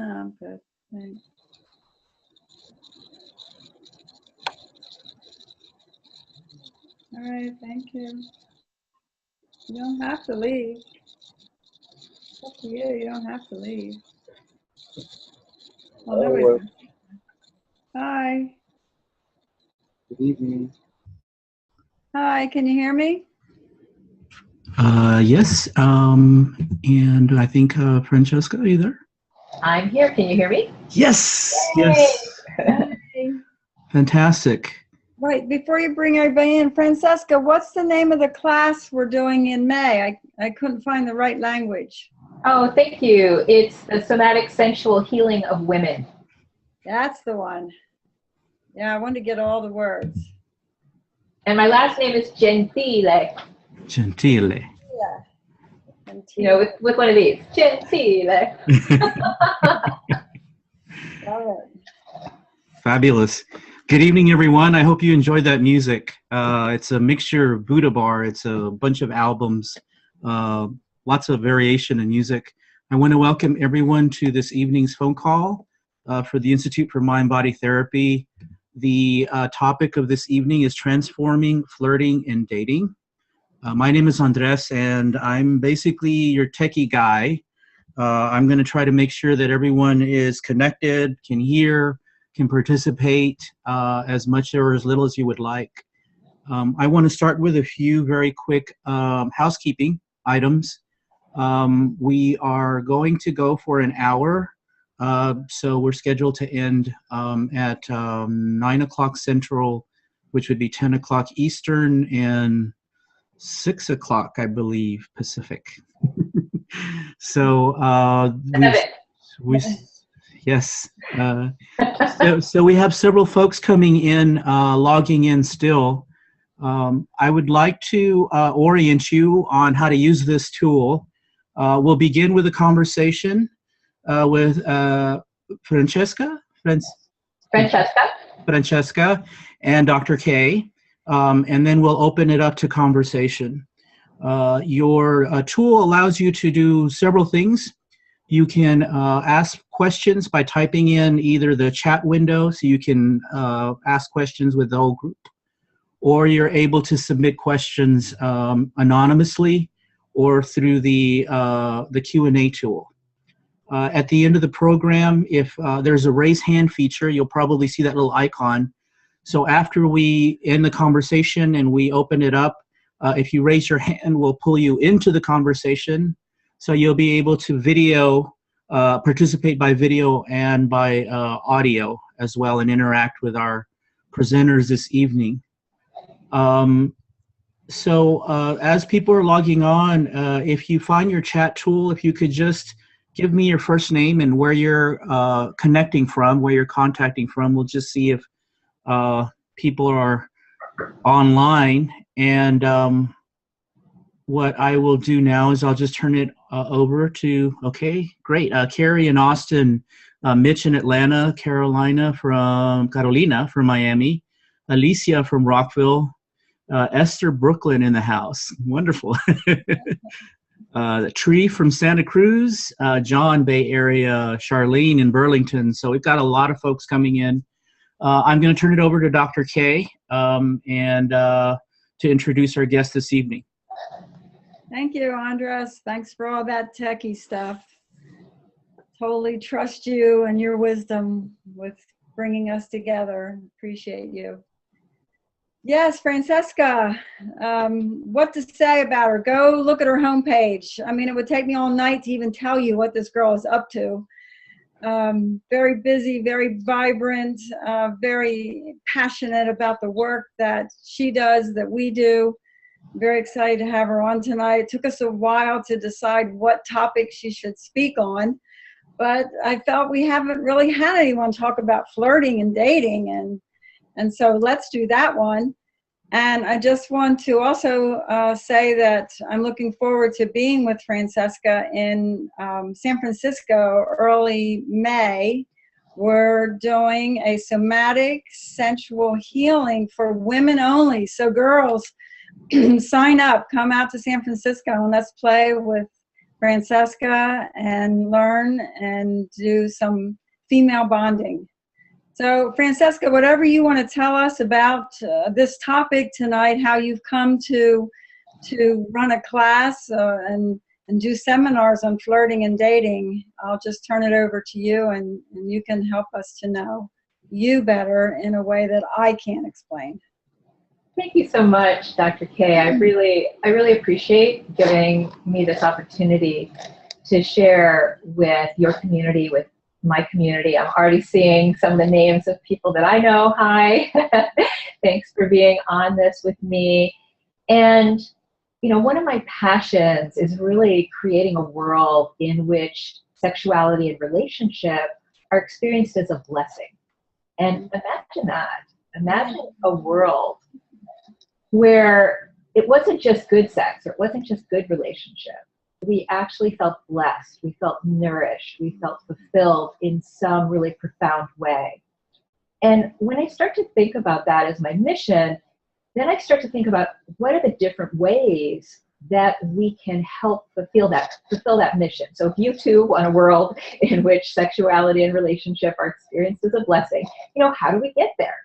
I'm good. Thanks. All right, thank you. You don't have to leave. It's up to you. You don't have to leave. Well, nobody's. Hi. Good evening. Hi, can you hear me? Yes, and I think Francesca, are you there? I'm here. Can you hear me? Yes, Yay! yes. Hey. Fantastic. Right, before you bring everybody in, Francesca, what's the name of the class we're doing in May? I couldn't find the right language. Oh, thank you. It's the somatic sensual healing of women. That's the one. Yeah, I wanted to get all the words. And my last name is Gentille. Gentile. Yeah. You know, with one of these. Gentille. Love it. Fabulous. Good evening, everyone. I hope you enjoyed that music. It's a mixture of Buddha Bar. It's a bunch of albums, lots of variation in music. I want to welcome everyone to this evening's phone call for the Institute for Mind-Body Therapy. The topic of this evening is transforming, flirting, and dating. My name is Andres, and I'm basically your techie guy. I'm going to try to make sure that everyone is connected, can hear, can participate as much or as little as you would like. I want to start with a few very quick housekeeping items. We are going to go for an hour, so we're scheduled to end at 9 o'clock Central, which would be 10 o'clock Eastern, and 6 o'clock, I believe, Pacific. So yes. So we have several folks coming in, logging in still. I would like to orient you on how to use this tool. We'll begin with a conversation with Francesca and Dr. K, and then we'll open it up to conversation. Your tool allows you to do several things. You can ask questions by typing in either the chat window, so you can ask questions with the whole group, or you're able to submit questions anonymously or through the Q&A tool. At the end of the program, if there's a raise hand feature, you'll probably see that little icon. So after we end the conversation and we open it up, if you raise your hand, we'll pull you into the conversation. So you'll be able to participate by video and by audio as well, and interact with our presenters this evening. As people are logging on, if you find your chat tool, if you could just give me your first name and where you're connecting from, where you're contacting from, we'll just see if people are online. And what I will do now is I'll just turn it over to, okay, great. Carrie in Austin, Mitch in Atlanta, Carolina from Miami, Alicia from Rockville, Esther Brooklyn in the house. Wonderful. Tree from Santa Cruz, John, Bay Area, Charlene in Burlington. So we've got a lot of folks coming in. I'm going to turn it over to Dr. K and to introduce our guest this evening. Thank you, Andres. Thanks for all that techie stuff. Totally trust you and your wisdom with bringing us together. Appreciate you. Yes, Francesca, what to say about her? Go look at her homepage. I mean, it would take me all night to even tell you what this girl is up to. Very busy, very vibrant, very passionate about the work that she does, that we do. Very excited to have her on tonight. It took us a while to decide what topic she should speak on, but I felt we haven't really had anyone talk about flirting and dating, and so let's do that one. And I just want to also say that I'm looking forward to being with Francesca in San Francisco early May. We're doing a somatic sensual healing for women only. So girls, sign up, come out to San Francisco, and let's play with Francesca and learn and do some female bonding. So Francesca, whatever you want to tell us about this topic tonight, how you've come to run a class and do seminars on flirting and dating, I'll just turn it over to you, and you can help us to know you better in a way that I can't explain. Thank you so much, Dr. K. I really appreciate giving me this opportunity to share with your community, with my community. I'm already seeing some of the names of people that I know. Hi. Thanks for being on this with me. And you know, one of my passions is really creating a world in which sexuality and relationship are experienced as a blessing. And imagine that. Imagine a world where it wasn't just good sex, or it wasn't just good relationship. We actually felt blessed, we felt nourished, we felt fulfilled in some really profound way. And when I start to think about that as my mission, then I start to think about what are the different ways that we can help fulfill that mission. So if you too want a world in which sexuality and relationship are experienced as a blessing, you know, how do we get there?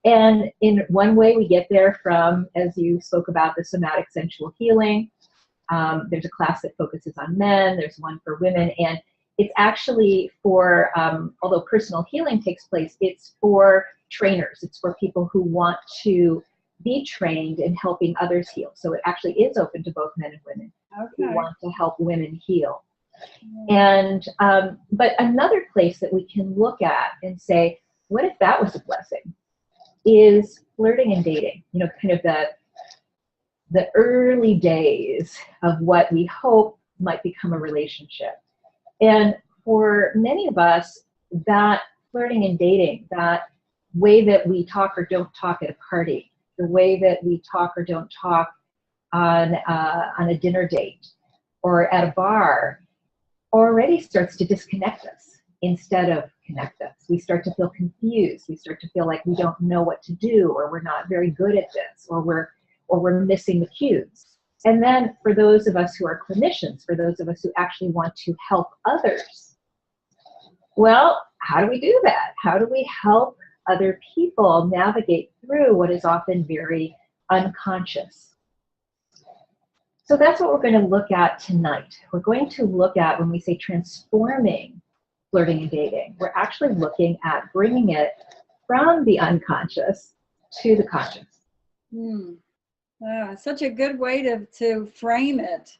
And in one way we get there from, as you spoke about, the somatic sensual healing. There's a class that focuses on men, there's one for women, and it's actually for, although personal healing takes place, it's for trainers. It's for people who want to be trained in helping others heal. So it actually is open to both men and women who want to help women heal. And, but another place that we can look at and say, what if that was a blessing, is flirting and dating. You know, kind of the early days of what we hope might become a relationship. And for many of us, that flirting and dating, that way that we talk or don't talk at a party, the way that we talk or don't talk on a dinner date or at a bar, already starts to disconnect us instead of connect us. We start to feel confused. We start to feel like we don't know what to do, or we're not very good at this, or we're missing the cues. And then for those of us who are clinicians, for those of us who actually want to help others, well, how do we do that? How do we help other people navigate through what is often very unconscious? So that's what we're going to look at tonight. We're going to look at, when we say transforming flirting and dating, we're actually looking at bringing it from the unconscious to the conscious. Such a good way to frame it,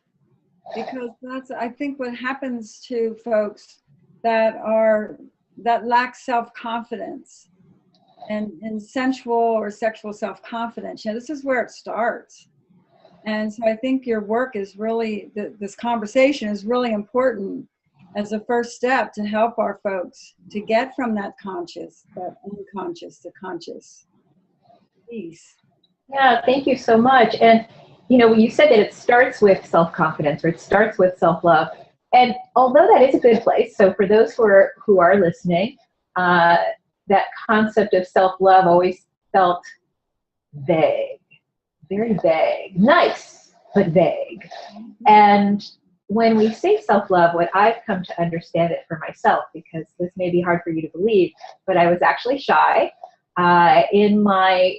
because that's, I think, what happens to folks that lack self-confidence and sensual or sexual self-confidence. You know, this is where it starts. And so I think your work is really, this conversation is really important as a first step to help our folks to get from that conscious, that unconscious to conscious piece. Yeah, thank you so much. And, you know, you said that it starts with self-confidence, or it starts with self-love. And although that is a good place, so for those who are listening, that concept of self-love always felt vague, very vague, nice, but vague. And when we say self-love, what I've come to understand it for myself, because this may be hard for you to believe, but I was actually shy. In my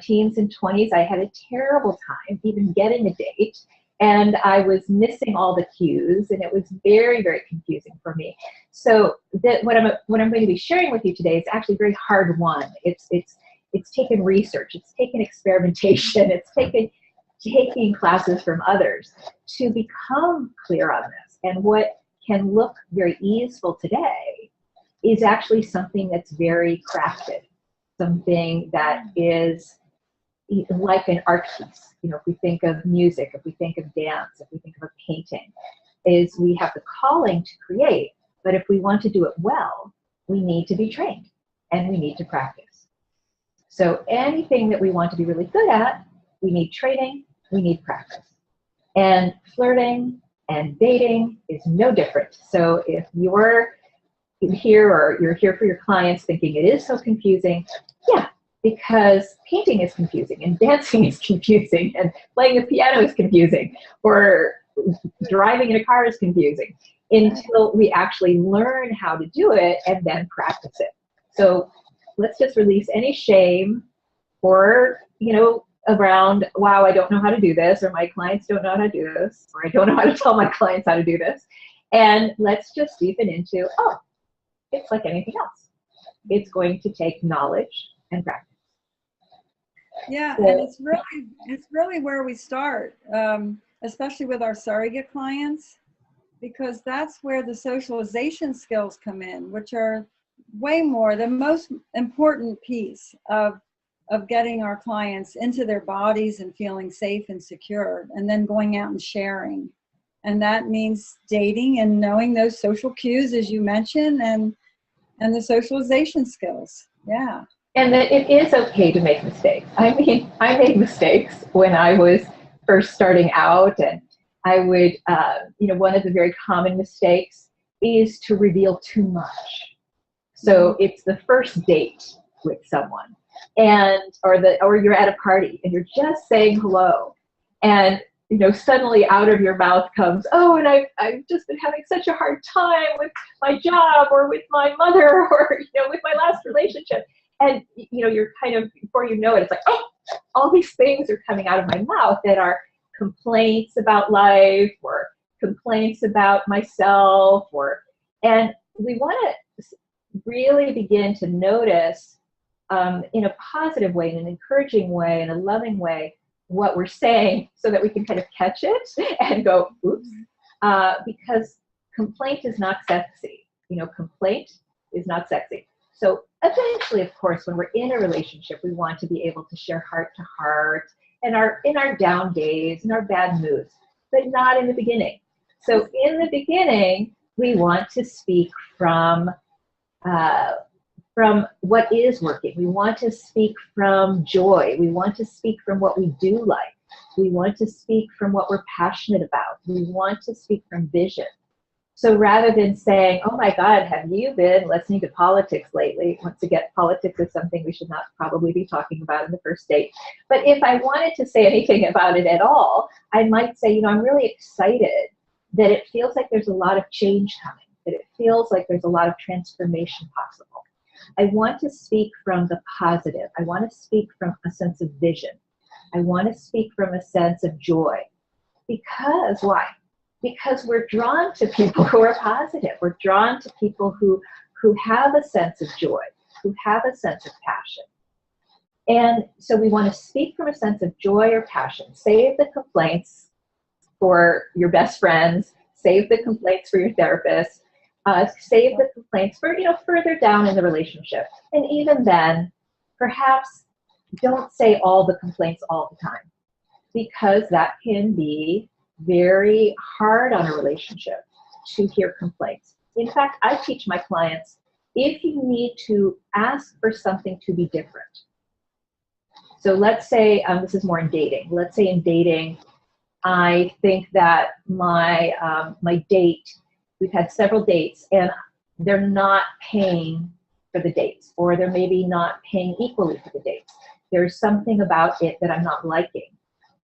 teens and 20s, I had a terrible time even getting a date, and I was missing all the cues, and it was very, very confusing for me. So that what I'm going to be sharing with you today is actually very hard won. It's taken research, it's taken experimentation, it's taking classes from others to become clear on this. And what can look very easeful today is actually something that's very crafted, something that is like an art piece. You know, if we think of music, if we think of dance, if we think of a painting, is we have the calling to create, but if we want to do it well, we need to be trained and we need to practice. So anything that we want to be really good at, we need training, we need practice. And flirting and dating is no different. So if you're here, or you're here for your clients thinking it is so confusing, yeah, because painting is confusing, and dancing is confusing, and playing the piano is confusing, or driving in a car is confusing until we actually learn how to do it and then practice it. So let's just release any shame or, around, wow, I don't know how to do this, or my clients don't know how to do this, or I don't know how to tell my clients how to do this. And let's just deepen into, oh, it's like anything else. It's going to take knowledge and practice. Yeah, So, and it's really where we start, especially with our surrogate clients, because that's where the socialization skills come in, which are way more the most important piece of getting our clients into their bodies and feeling safe and secure, and then going out and sharing. And that means dating and knowing those social cues, as you mentioned, and the socialization skills. Yeah. and that it is okay to make mistakes. I mean, I made mistakes when I was first starting out, and I would, one of the very common mistakes is to reveal too much. So it's the first date with someone, or you're at a party and you're just saying hello, and suddenly out of your mouth comes, oh, and I've just been having such a hard time with my job, or with my mother, or with my last relationship, and you're kind of, before you know it, it's like, oh, all these things are coming out of my mouth that are complaints about life, or complaints about myself, and we want to really begin to notice in a positive way, in an encouraging way, in a loving way, what we're saying, so that we can kind of catch it and go, oops, because complaint is not sexy. Complaint is not sexy. So eventually, of course, when we're in a relationship, we want to be able to share heart to heart, and in our down days and our bad moods, but not in the beginning. So in the beginning, we want to speak from what is working. We want to speak from joy. We want to speak from what we do like. We want to speak from what we're passionate about. We want to speak from vision. So rather than saying, oh my God, have you been listening to politics lately? Once again, politics is something we should not probably be talking about in the first date. But if I wanted to say anything about it at all, I might say, I'm really excited that it feels like there's a lot of change coming, that it feels like there's a lot of transformation possible. I want to speak from the positive. I want to speak from a sense of vision. I want to speak from a sense of joy. Because why? Because we're drawn to people who are positive. We're drawn to people who have a sense of joy, who have a sense of passion. And so we want to speak from a sense of joy or passion. Save the complaints for your best friends. Save the complaints for your therapist. Save the complaints for, further down in the relationship. And even then, perhaps don't say all the complaints all the time, because that can be very hard on a relationship to hear complaints. In fact, I teach my clients, if you need to ask for something to be different. So let's say, this is more in dating. Let's say in dating, I think that my date, we've had several dates, and they're not paying for the dates, or they're maybe not paying equally for the dates. There's something about it that I'm not liking.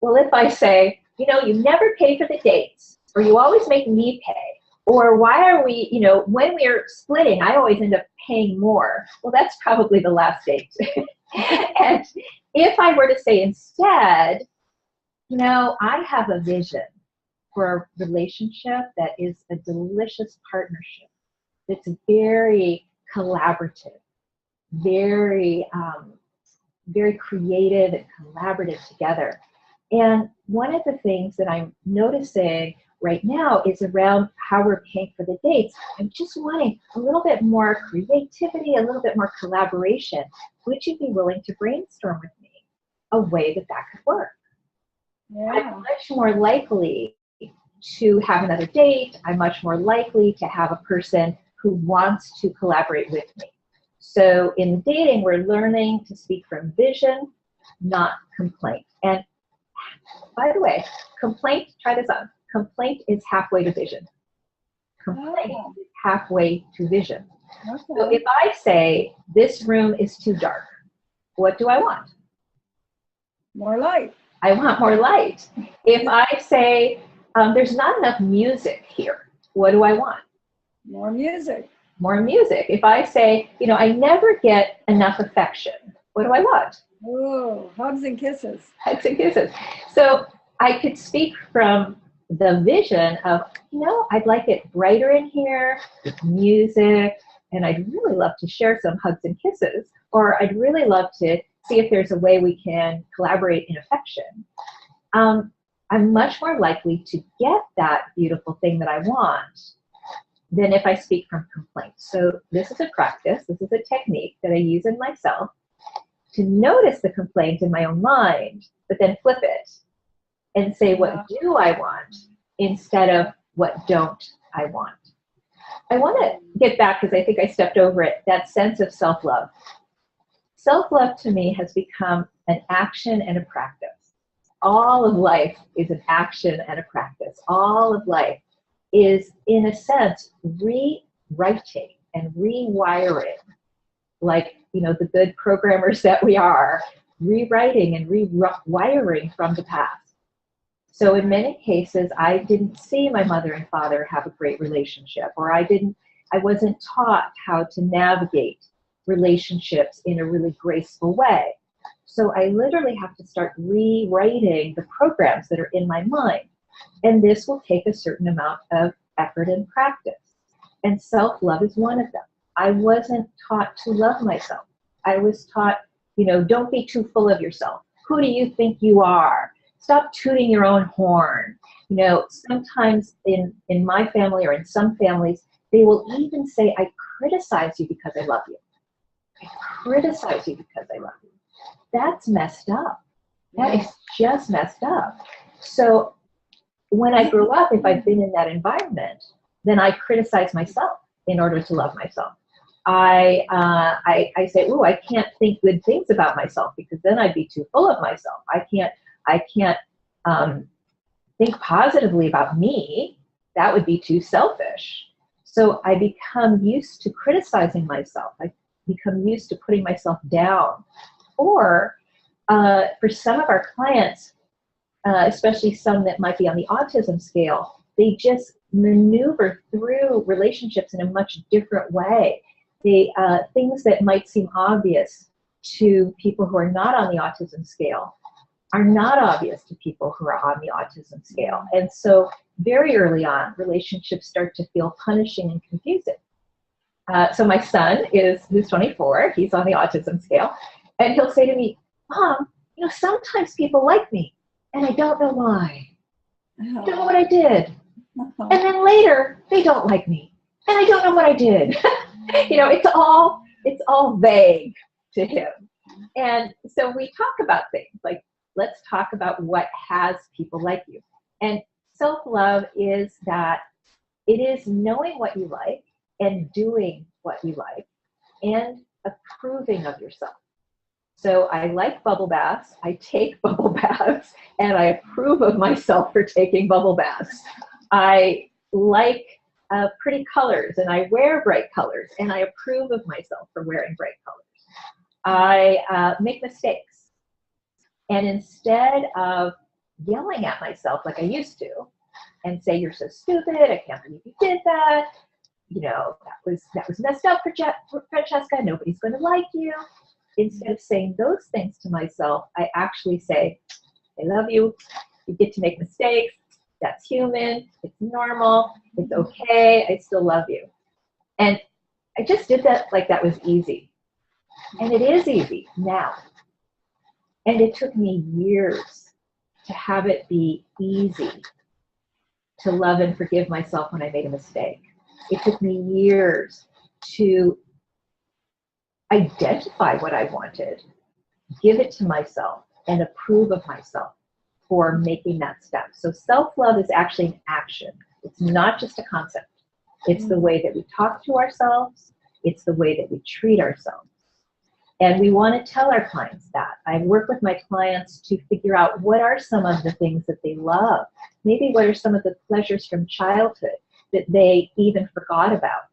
Well, if I say, you never pay for the dates, or you always make me pay, or why are we, when we're splitting, I always end up paying more. Well, that's probably the last date. And if I were to say instead, I have a vision for a relationship that is a delicious partnership, that's very collaborative, very, very creative and collaborative together. And one of the things that I'm noticing right now is around how we're paying for the dates. I'm just wanting a little bit more creativity, a little bit more collaboration. Would you be willing to brainstorm with me a way that could work? Yeah. I'm much more likely to have another date. I'm much more likely to have a person who wants to collaborate with me. So in dating, we're learning to speak from vision, not complaint. And by the way, complaint, try this on. Complaint is halfway to vision. Complaint is halfway to vision. Okay. So if I say, this room is too dark, what do I want? More light. I want more light. If I say, there's not enough music here. What do I want? More music. More music. If I say, you know, I never get enough affection, what do I want? Oh, hugs and kisses. Hugs and kisses. So I could speak from the vision of, you know, I'd like it brighter in here with music, and I'd really love to share some hugs and kisses, or I'd really love to see if there's a way we can collaborate in affection. I'm much more likely to get that beautiful thing that I want than if I speak from complaint. So this is a practice, this is a technique that I use in myself to notice the complaint in my own mind, but then flip it and say, what do I want, instead of what don't I want. I want to get back, because I think I stepped over it, that sense of self-love. Self-love to me has become an action and a practice. All of life is an action and a practice. All of life is, in a sense, rewriting and rewiring, like, you know, the good programmers that we are, rewriting and rewiring from the past. So in many cases, I didn't see my mother and father have a great relationship, or I wasn't taught how to navigate relationships in a really graceful way. So I literally have to start rewriting the programs that are in my mind. And this will take a certain amount of effort and practice. And self-love is one of them. I wasn't taught to love myself. I was taught, you know, don't be too full of yourself. Who do you think you are? Stop tooting your own horn. You know, sometimes in my family, or in some families, they will even say, I criticize you because I love you. I criticize you because I love you. That's messed up. That is just messed up. So when I grew up, if I've been in that environment, then I criticize myself in order to love myself. I say, ooh, I can't think good things about myself, because then I'd be too full of myself. I can't think positively about me. That would be too selfish. So I become used to criticizing myself. I become used to putting myself down. Or for some of our clients, especially some that might be on the autism scale, they just maneuver through relationships in a much different way. They things that might seem obvious to people who are not on the autism scale are not obvious to people who are on the autism scale. And so very early on, relationships start to feel punishing and confusing. So my son who's 24, he's on the autism scale, and he'll say to me, Mom, you know, sometimes people like me, and I don't know why. I don't know what I did. And then later, they don't like me, and I don't know what I did. You know, it's all vague to him. And so we talk about things like, let's talk about what has people like you. And self-love is that it is knowing what you like and doing what you like and approving of yourself. So I like bubble baths, I take bubble baths, and I approve of myself for taking bubble baths. I like pretty colors, and I wear bright colors, and I approve of myself for wearing bright colors. I make mistakes, and instead of yelling at myself like I used to, and say, you're so stupid, I can't believe you did that, you know, that was messed up, Francesca, nobody's going to like you. Instead of saying those things to myself, I actually say, I love you, you get to make mistakes, that's human, it's normal, it's okay, I still love you. And I just did that like that was easy. And it is easy now. And it took me years to have it be easy to love and forgive myself when I made a mistake. It took me years to identify what I wanted, give it to myself, and approve of myself for making that step. So self-love is actually an action. It's not just a concept. It's the way that we talk to ourselves. It's the way that we treat ourselves. And we want to tell our clients that. I work with my clients to figure out what are some of the things that they love. Maybe what are some of the pleasures from childhood that they even forgot about.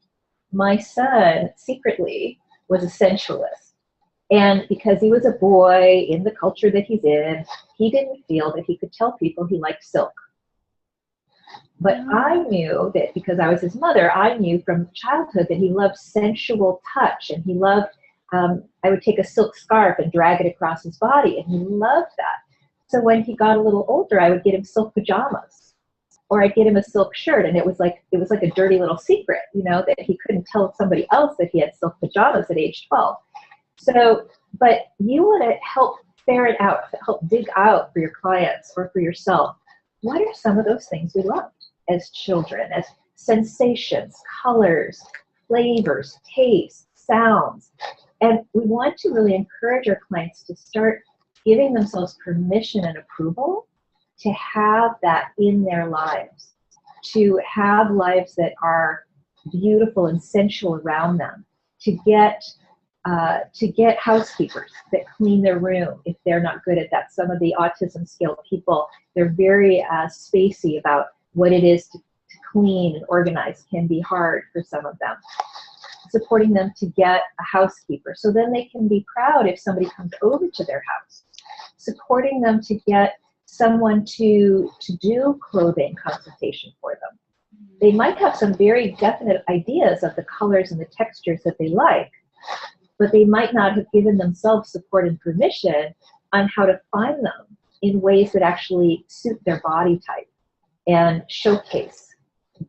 My son, secretly, was a sensualist. And because he was a boy in the culture that he's in, he didn't feel that he could tell people he liked silk. But I knew that because I was his mother, I knew from childhood that he loved sensual touch, and he loved, I would take a silk scarf and drag it across his body, and he loved that. So when he got a little older, I would get him silk pajamas, or I'd get him a silk shirt, and it was like a dirty little secret, you know, that he couldn't tell somebody else that he had silk pajamas at age 12. So, but you want to help ferret out, help dig out for your clients or for yourself. What are some of those things we loved as children, as sensations, colors, flavors, tastes, sounds? And we want to really encourage our clients to start giving themselves permission and approval to have that in their lives, to have lives that are beautiful and sensual around them, to get housekeepers that clean their room if they're not good at that. Some of the autism scale people, they're very spacey about what it is to clean and organize. Can be hard for some of them. Supporting them to get a housekeeper so then they can be proud if somebody comes over to their house. Supporting them to get someone to do clothing consultation for them. They might have some very definite ideas of the colors and the textures that they like, but they might not have given themselves support and permission on how to find them in ways that actually suit their body type and showcase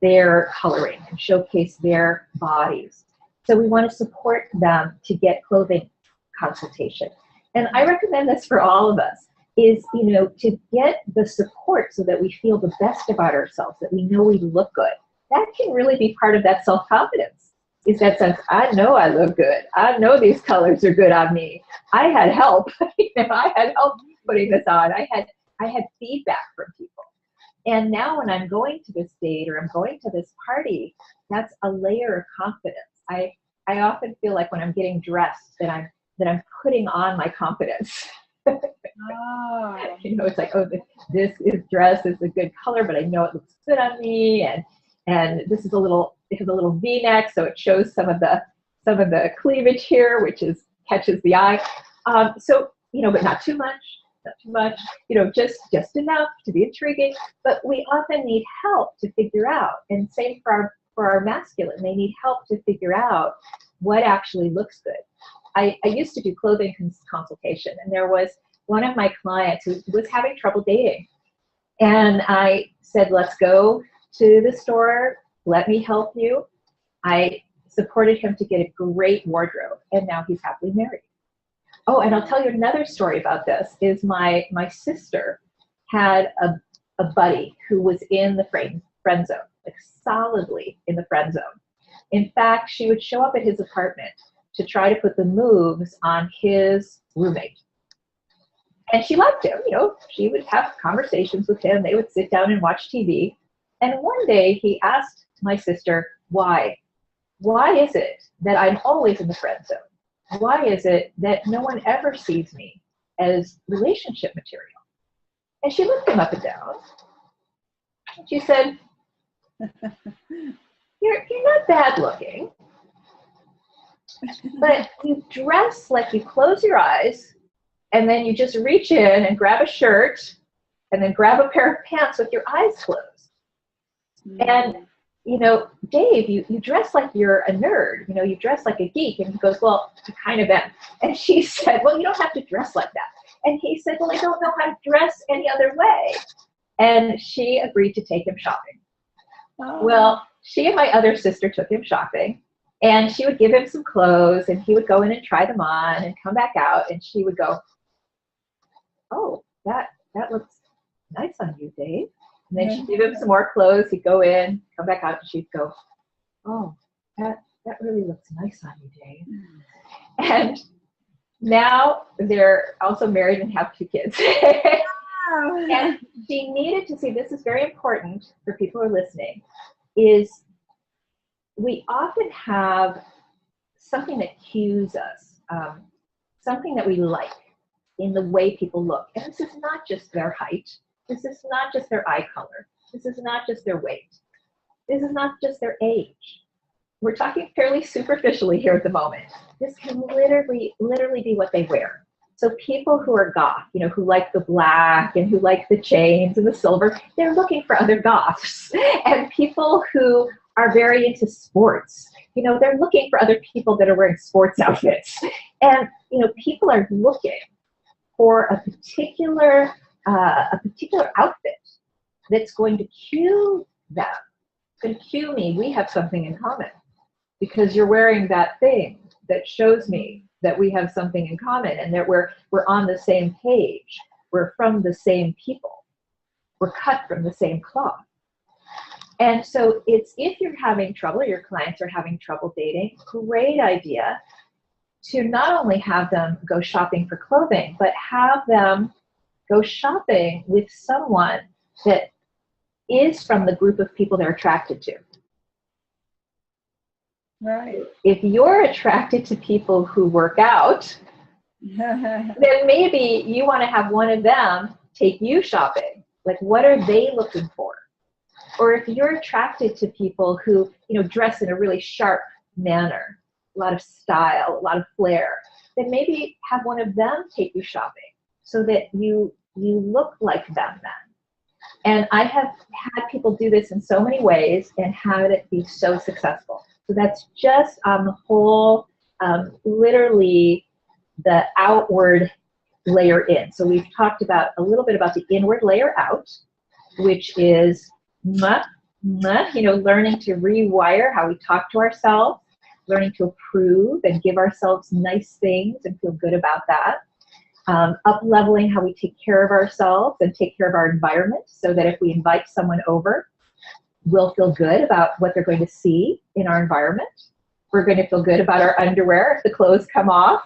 their coloring and showcase their bodies. So we want to support them to get clothing consultation. And I recommend this for all of us, is, you know, to get the support so that we feel the best about ourselves, that we know we look good. That can really be part of that self-confidence, is that sense, I know I look good. I know these colors are good on me. I had help. You know, I had help putting this on. I had feedback from people. And now when I'm going to this date or I'm going to this party, that's a layer of confidence. I often feel like when I'm getting dressed that I'm putting on my confidence. Oh. You know, it's like, oh, this dress is a good color, but I know it looks good on me, and this is it has a little V-neck, so it shows some of the cleavage here, which catches the eye. So, you know, but not too much, you know, just enough to be intriguing. But we often need help to figure out, and same for our masculine, they need help to figure out what actually looks good. I used to do clothing consultation, and there was one of my clients who was having trouble dating. And I said, let's go to the store. Let me help you. I supported him to get a great wardrobe, and now he's happily married. Oh, and I'll tell you another story about this, is my sister had a buddy who was in the friend zone, like solidly in the friend zone. In fact, she would show up at his apartment to try to put the moves on his roommate. And she liked him, you know, she would have conversations with him. They would sit down and watch TV. And one day he asked my sister, why? Why is it that I'm always in the friend zone? Why is it that no one ever sees me as relationship material? And she looked him up and down. And she said, you're not bad looking, but you dress like you close your eyes and then you just reach in and grab a shirt and then grab a pair of pants with your eyes closed. And, you know, Dave, you dress like you're a nerd, you know, you dress like a geek. And he goes, well, I kind of am. And she said, well, you don't have to dress like that. And he said, well, I don't know how to dress any other way. And she agreed to take him shopping. Oh. Well, she and my other sister took him shopping, and she would give him some clothes, and he would go in and try them on and come back out, and she would go, oh, that looks nice on you, Dave. And then she'd give him some more clothes. He'd go in, come back out, and she'd go, oh, that really looks nice on you, Dave. And now they're also married and have 2 kids. And she needed to see, this is very important for people who are listening, is we often have something that cues us, something that we like in the way people look. And this is not just their height. This is not just their eye color. This is not just their weight. This is not just their age. We're talking fairly superficially here at the moment. This can literally be what they wear. So people who are goth, who like the black and who like the chains and the silver, they're looking for other goths. And people who are very into sports, they're looking for other people that are wearing sports outfits. And, people are looking for a particular outfit that's going to cue them, going to cue me, we have something in common. Because you're wearing that thing that shows me that we have something in common and that we're on the same page. We're from the same people. We're cut from the same cloth. And so it's, if you're having trouble, your clients are having trouble dating, great idea to not only have them go shopping for clothing, but have them go shopping with someone that is from the group of people they're attracted to. Right. If you're attracted to people who work out, then maybe you want to have one of them take you shopping. Like, what are they looking for? Or if you're attracted to people who, dress in a really sharp manner, a lot of style, a lot of flair, then maybe have one of them take you shopping so that you look like them then. And I have had people do this in so many ways and had it be so successful. So that's just on the whole, literally the outward layer in. So we've talked about a little bit about the inward layer out, which is, learning to rewire how we talk to ourselves, learning to approve and give ourselves nice things and feel good about that. Up-leveling how we take care of ourselves and take care of our environment so that if we invite someone over, we'll feel good about what they're going to see in our environment. We're going to feel good about our underwear if the clothes come off.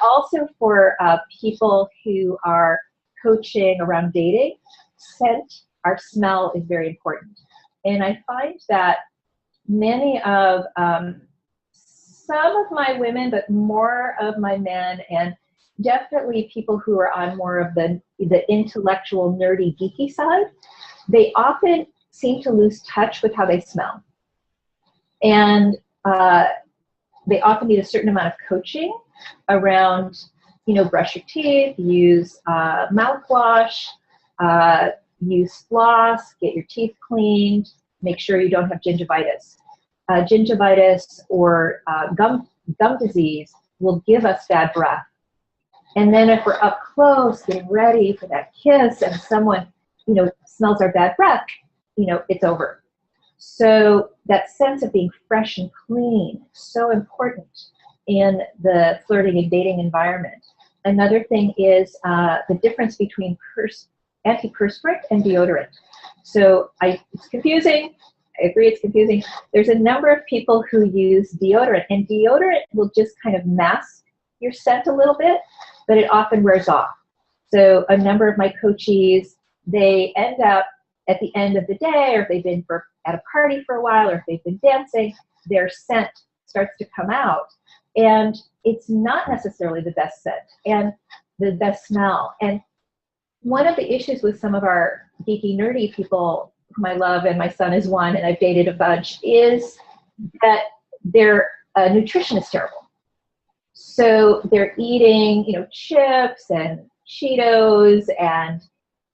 Also for people who are coaching around dating, scent, our smell is very important. And I find that many of, some of my women, but more of my men, and definitely people who are on more of the intellectual, nerdy, geeky side, they often seem to lose touch with how they smell. And they often need a certain amount of coaching around, brush your teeth, use mouthwash, use floss, get your teeth cleaned, make sure you don't have gingivitis. Gingivitis or gum disease will give us bad breath. And then if we're up close, getting ready for that kiss, and someone, smells our bad breath, it's over. So that sense of being fresh and clean, so important in the flirting and dating environment. Another thing is the difference between antiperspirant and deodorant. So it's confusing. I agree it's confusing. There's a number of people who use deodorant, and deodorant will just kind of mask your scent a little bit, but it often wears off. So a number of my coachees, they end up at the end of the day, or if they've been at a party for a while, or if they've been dancing, their scent starts to come out. And it's not necessarily the best scent and the best smell. And one of the issues with some of our geeky, nerdy people whom I love, and my son is one, and I've dated a bunch, is that their nutrition is terrible. So they're eating, chips and Cheetos and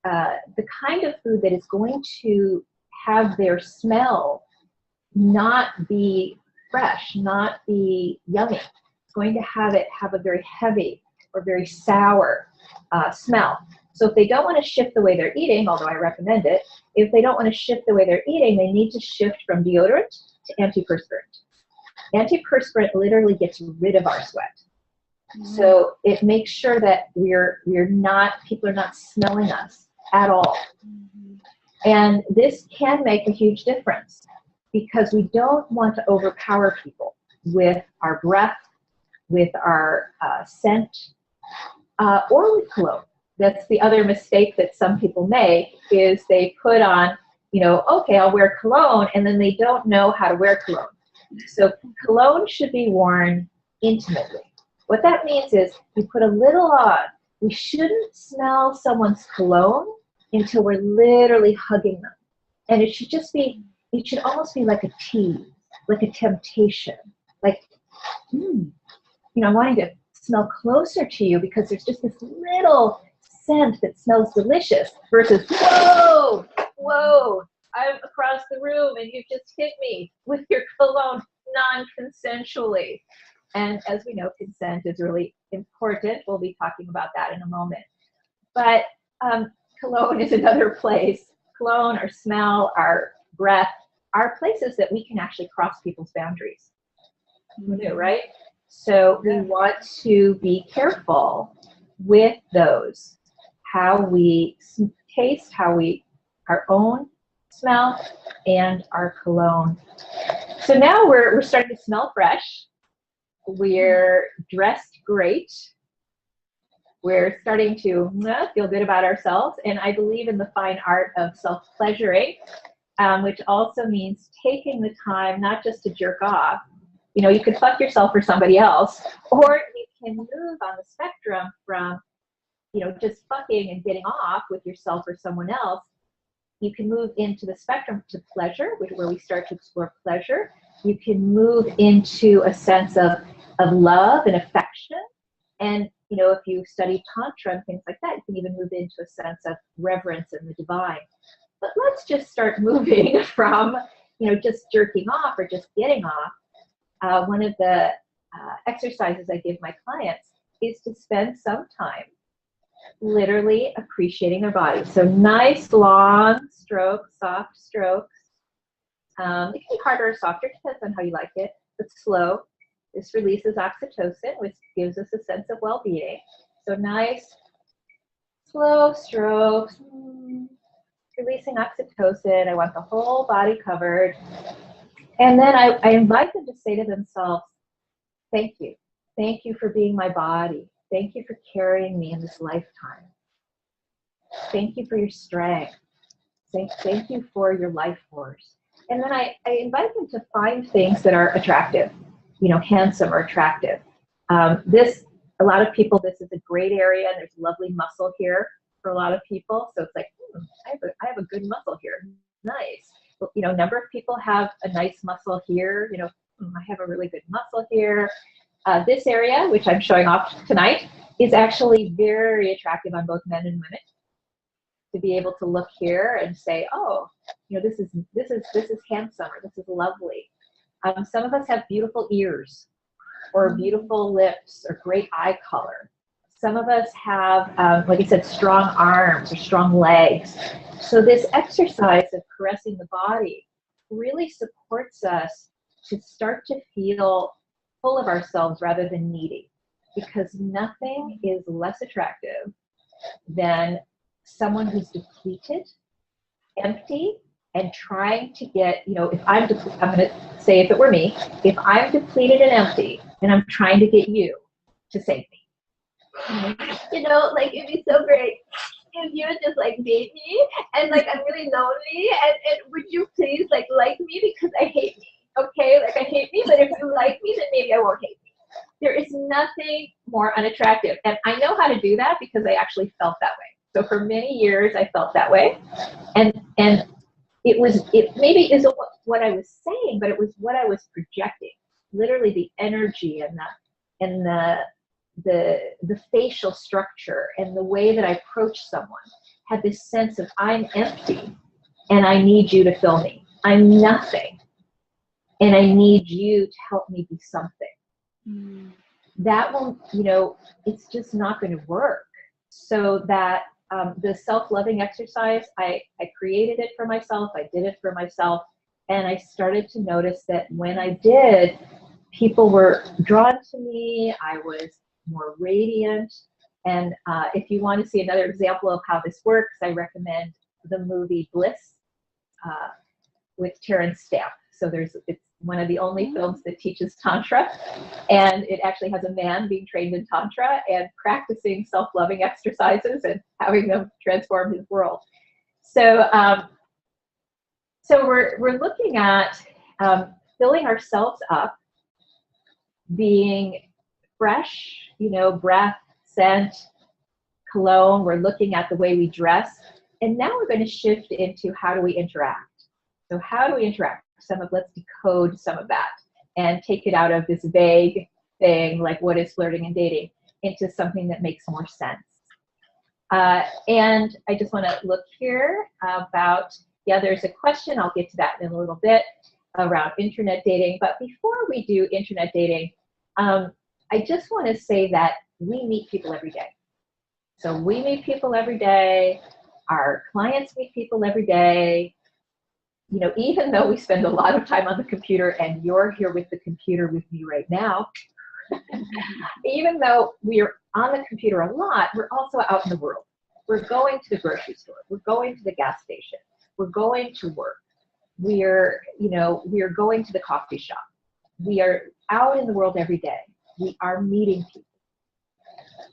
the kind of food that is going to have their smell not be fresh, not be yummy. It's going to have a very heavy or very sour smell. So if they don't want to shift the way they're eating, although I recommend it, if they don't want to shift the way they're eating, they need to shift from deodorant to antiperspirant. Antiperspirant literally gets rid of our sweat. So it makes sure that people are not smelling us at all. And this can make a huge difference because we don't want to overpower people with our breath, with our scent, or with cologne. That's the other mistake that some people make, is they put on, okay, I'll wear cologne, and then they don't know how to wear cologne. So cologne should be worn intimately. What that means is you put a little on. We shouldn't smell someone's cologne until we're literally hugging them. And it should almost be like a tease, like a temptation, like, wanting to smell closer to you because there's just this little scent that smells delicious versus, whoa, whoa, I'm across the room and you just hit me with your cologne non-consensually. And as we know, consent is really important. We'll be talking about that in a moment. But cologne is another place. Cologne, our smell, our breath, are places that we can actually cross people's boundaries. Who knew, right? So we want to be careful with those, how we taste, our own smell, and our cologne. So now we're starting to smell fresh. We're dressed great. We're starting to feel good about ourselves. And I believe in the fine art of self-pleasuring, which also means taking the time not just to jerk off. You know, you could fuck yourself for somebody else, or you can move on the spectrum from, you know, just fucking and getting off with yourself or someone else. You can move into the spectrum to pleasure, where we start to explore pleasure. You can move into a sense of love and affection. And, you know, if you study Tantra and things like that, you can even move into a sense of reverence in the divine. But let's just start moving from, you know, just jerking off or just getting off. One of the exercises I give my clients is to spend some time literally appreciating their body. So nice, long strokes, soft strokes. It can be harder or softer, depends on how you like it, but slow. This releases oxytocin, which gives us a sense of well-being. So nice, slow strokes, releasing oxytocin. I want the whole body covered. And then I invite them to say to themselves, thank you. Thank you for being my body. Thank you for carrying me in this lifetime. Thank you for your strength. Thank you for your life force. And then I invite them to find things that are attractive, you know, handsome or attractive. A lot of people, this is a great area, and there's lovely muscle here for a lot of people. So it's like, I have a good muscle here. Nice. You know, a number of people have a nice muscle here. You know, I have a really good muscle here. This area, which I'm showing off tonight, is actually very attractive on both men and women. To be able to look here and say, oh, you know, this is handsome, or this is lovely. Some of us have beautiful ears, or beautiful lips, or great eye color. Some of us have, like I said, strong arms or strong legs. So this exercise of caressing the body really supports us to start to feel full of ourselves rather than needy, because nothing is less attractive than someone who's depleted, empty, and trying to get, you know, if I'm going to say, if it were me, if I'm depleted and empty and I'm trying to get you to save me, you know, like, it'd be so great if you would just like date me, and like, I'm really lonely, and would you please like me, because I hate me, okay? Like, I hate me, but if you like me, then maybe I won't hate me. There is nothing more unattractive, and I know how to do that because I actually felt that way. So for many years, I felt that way, and it maybe isn't what I was saying, but it was what I was projecting. Literally, the energy and the facial structure and the way that I approach someone had this sense of, I'm empty and I need you to fill me. I'm nothing and I need you to help me be something. That won't, you know, it's just not going to work. So that the self-loving exercise, I created it for myself. I did it for myself. And I started to notice that when I did, people were drawn to me. I was more radiant. And if you want to see another example of how this works, I recommend the movie Bliss with Terrence Stamp. So it's one of the only films that teaches Tantra. And it actually has a man being trained in Tantra and practicing self-loving exercises and having them transform his world. So, so we're looking at filling ourselves up, being fresh, you know, breath, scent, cologne. We're looking at the way we dress. And now we're going to shift into how do we interact. So how do we interact? Let's decode some of that and take it out of this vague thing like what is flirting and dating. into something that makes more sense. And I just want to look here about, yeah, there's a question, I'll get to that in a little bit, around internet dating. But before we do internet dating, I just want to say that we meet people every day. So we meet people every day. Our clients meet people every day. You know, even though we spend a lot of time on the computer, and you're here with the computer with me right now, even though we're on the computer a lot, we're also out in the world. We're going to the grocery store. We're going to the gas station. We're going to work. We're going to the coffee shop. We are out in the world every day. We are meeting people.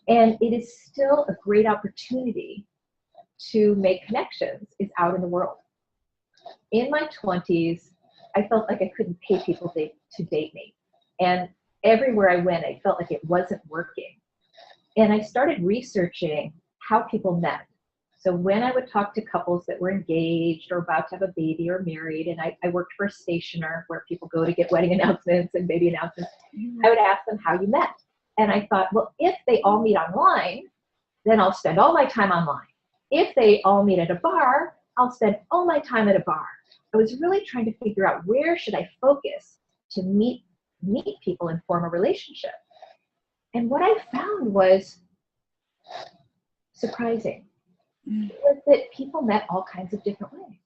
And it is still a great opportunity to make connections is out in the world. In my 20s, I felt like I couldn't pay people to date me. And everywhere I went, I felt like it wasn't working. And I started researching how people met. So when I would talk to couples that were engaged or about to have a baby or married, and I worked for a stationer where people go to get wedding announcements and baby announcements, I would ask them how you met. And I thought, well, if they all meet online, then I'll spend all my time online. If they all meet at a bar, I'll spend all my time at a bar. I was really trying to figure out where should I focus to meet people and form a relationship. And what I found was surprising. It was that people met all kinds of different ways.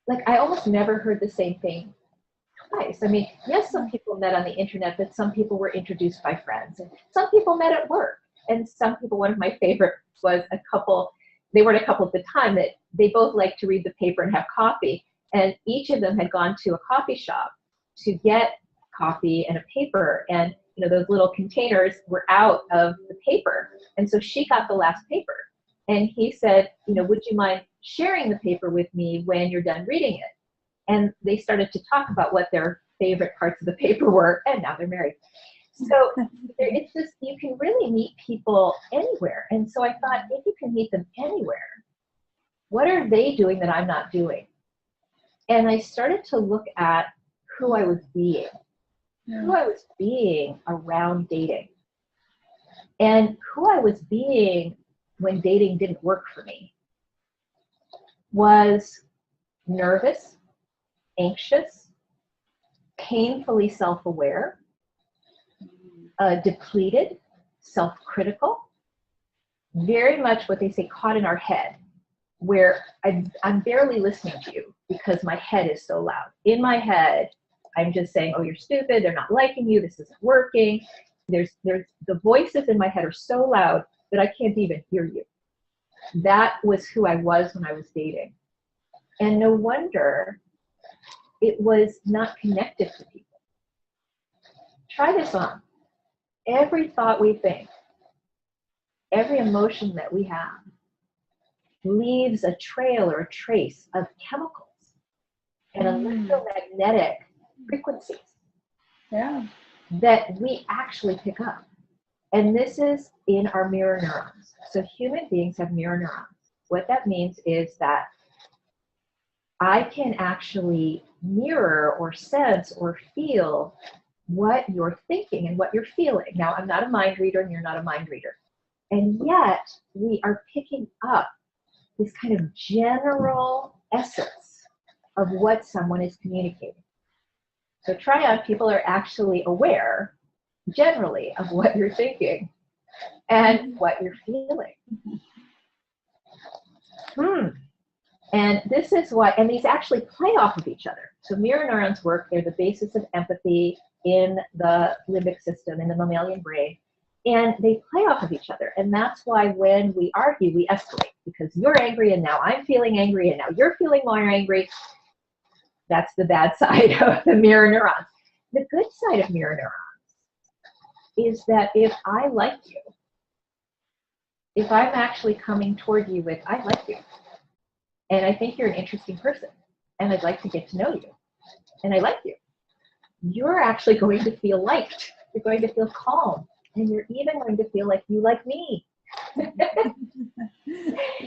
Like, I almost never heard the same thing twice. I mean, yes, some people met on the internet, but some people were introduced by friends. And some people met at work. And some people, one of my favorites was a couple, they weren't a couple at the time, that they both liked to read the paper and have coffee. And each of them had gone to a coffee shop to get coffee and a paper. And, you know, those little containers were out of the paper. And so she got the last paper. And he said, you know, would you mind sharing the paper with me when you're done reading it? And they started to talk about what their favorite parts of the paper were, and now they're married. So it's just, you can really meet people anywhere. And so I thought, if you can meet them anywhere, what are they doing that I'm not doing? And I started to look at who I was being, who I was being around dating, and who I was being when dating didn't work for me was nervous, anxious, painfully self-aware, depleted, self-critical, very much what they say caught in our head, where I'm barely listening to you because my head is so loud. In my head, I'm just saying, oh, you're stupid, they're not liking you, this isn't working. There's the voices in my head are so loud that I can't even hear you. That was who I was when I was dating. And no wonder it was not connected to people. Try this on. Every thought we think, every emotion that we have leaves a trail or a trace of chemicals and electromagnetic frequencies that we actually pick up. And this is in our mirror neurons. So human beings have mirror neurons. What that means is that I can actually mirror or sense or feel what you're thinking and what you're feeling. Now, I'm not a mind reader and you're not a mind reader. And yet we are picking up this kind of general essence of what someone is communicating. So try on, people are actually aware generally of what you're thinking and what you're feeling. And this is why, and these actually play off of each other. So mirror neurons work, they're the basis of empathy in the limbic system, in the mammalian brain, and they play off of each other. And that's why when we argue, we escalate, because you're angry and now I'm feeling angry and now you're feeling more angry. That's the bad side of the mirror neurons. The good side of mirror neurons is that if I like you, if I'm actually coming toward you with, I like you, and I think you're an interesting person, and I'd like to get to know you, and I like you, you're actually going to feel liked. You're going to feel calm, and you're even going to feel like you like me.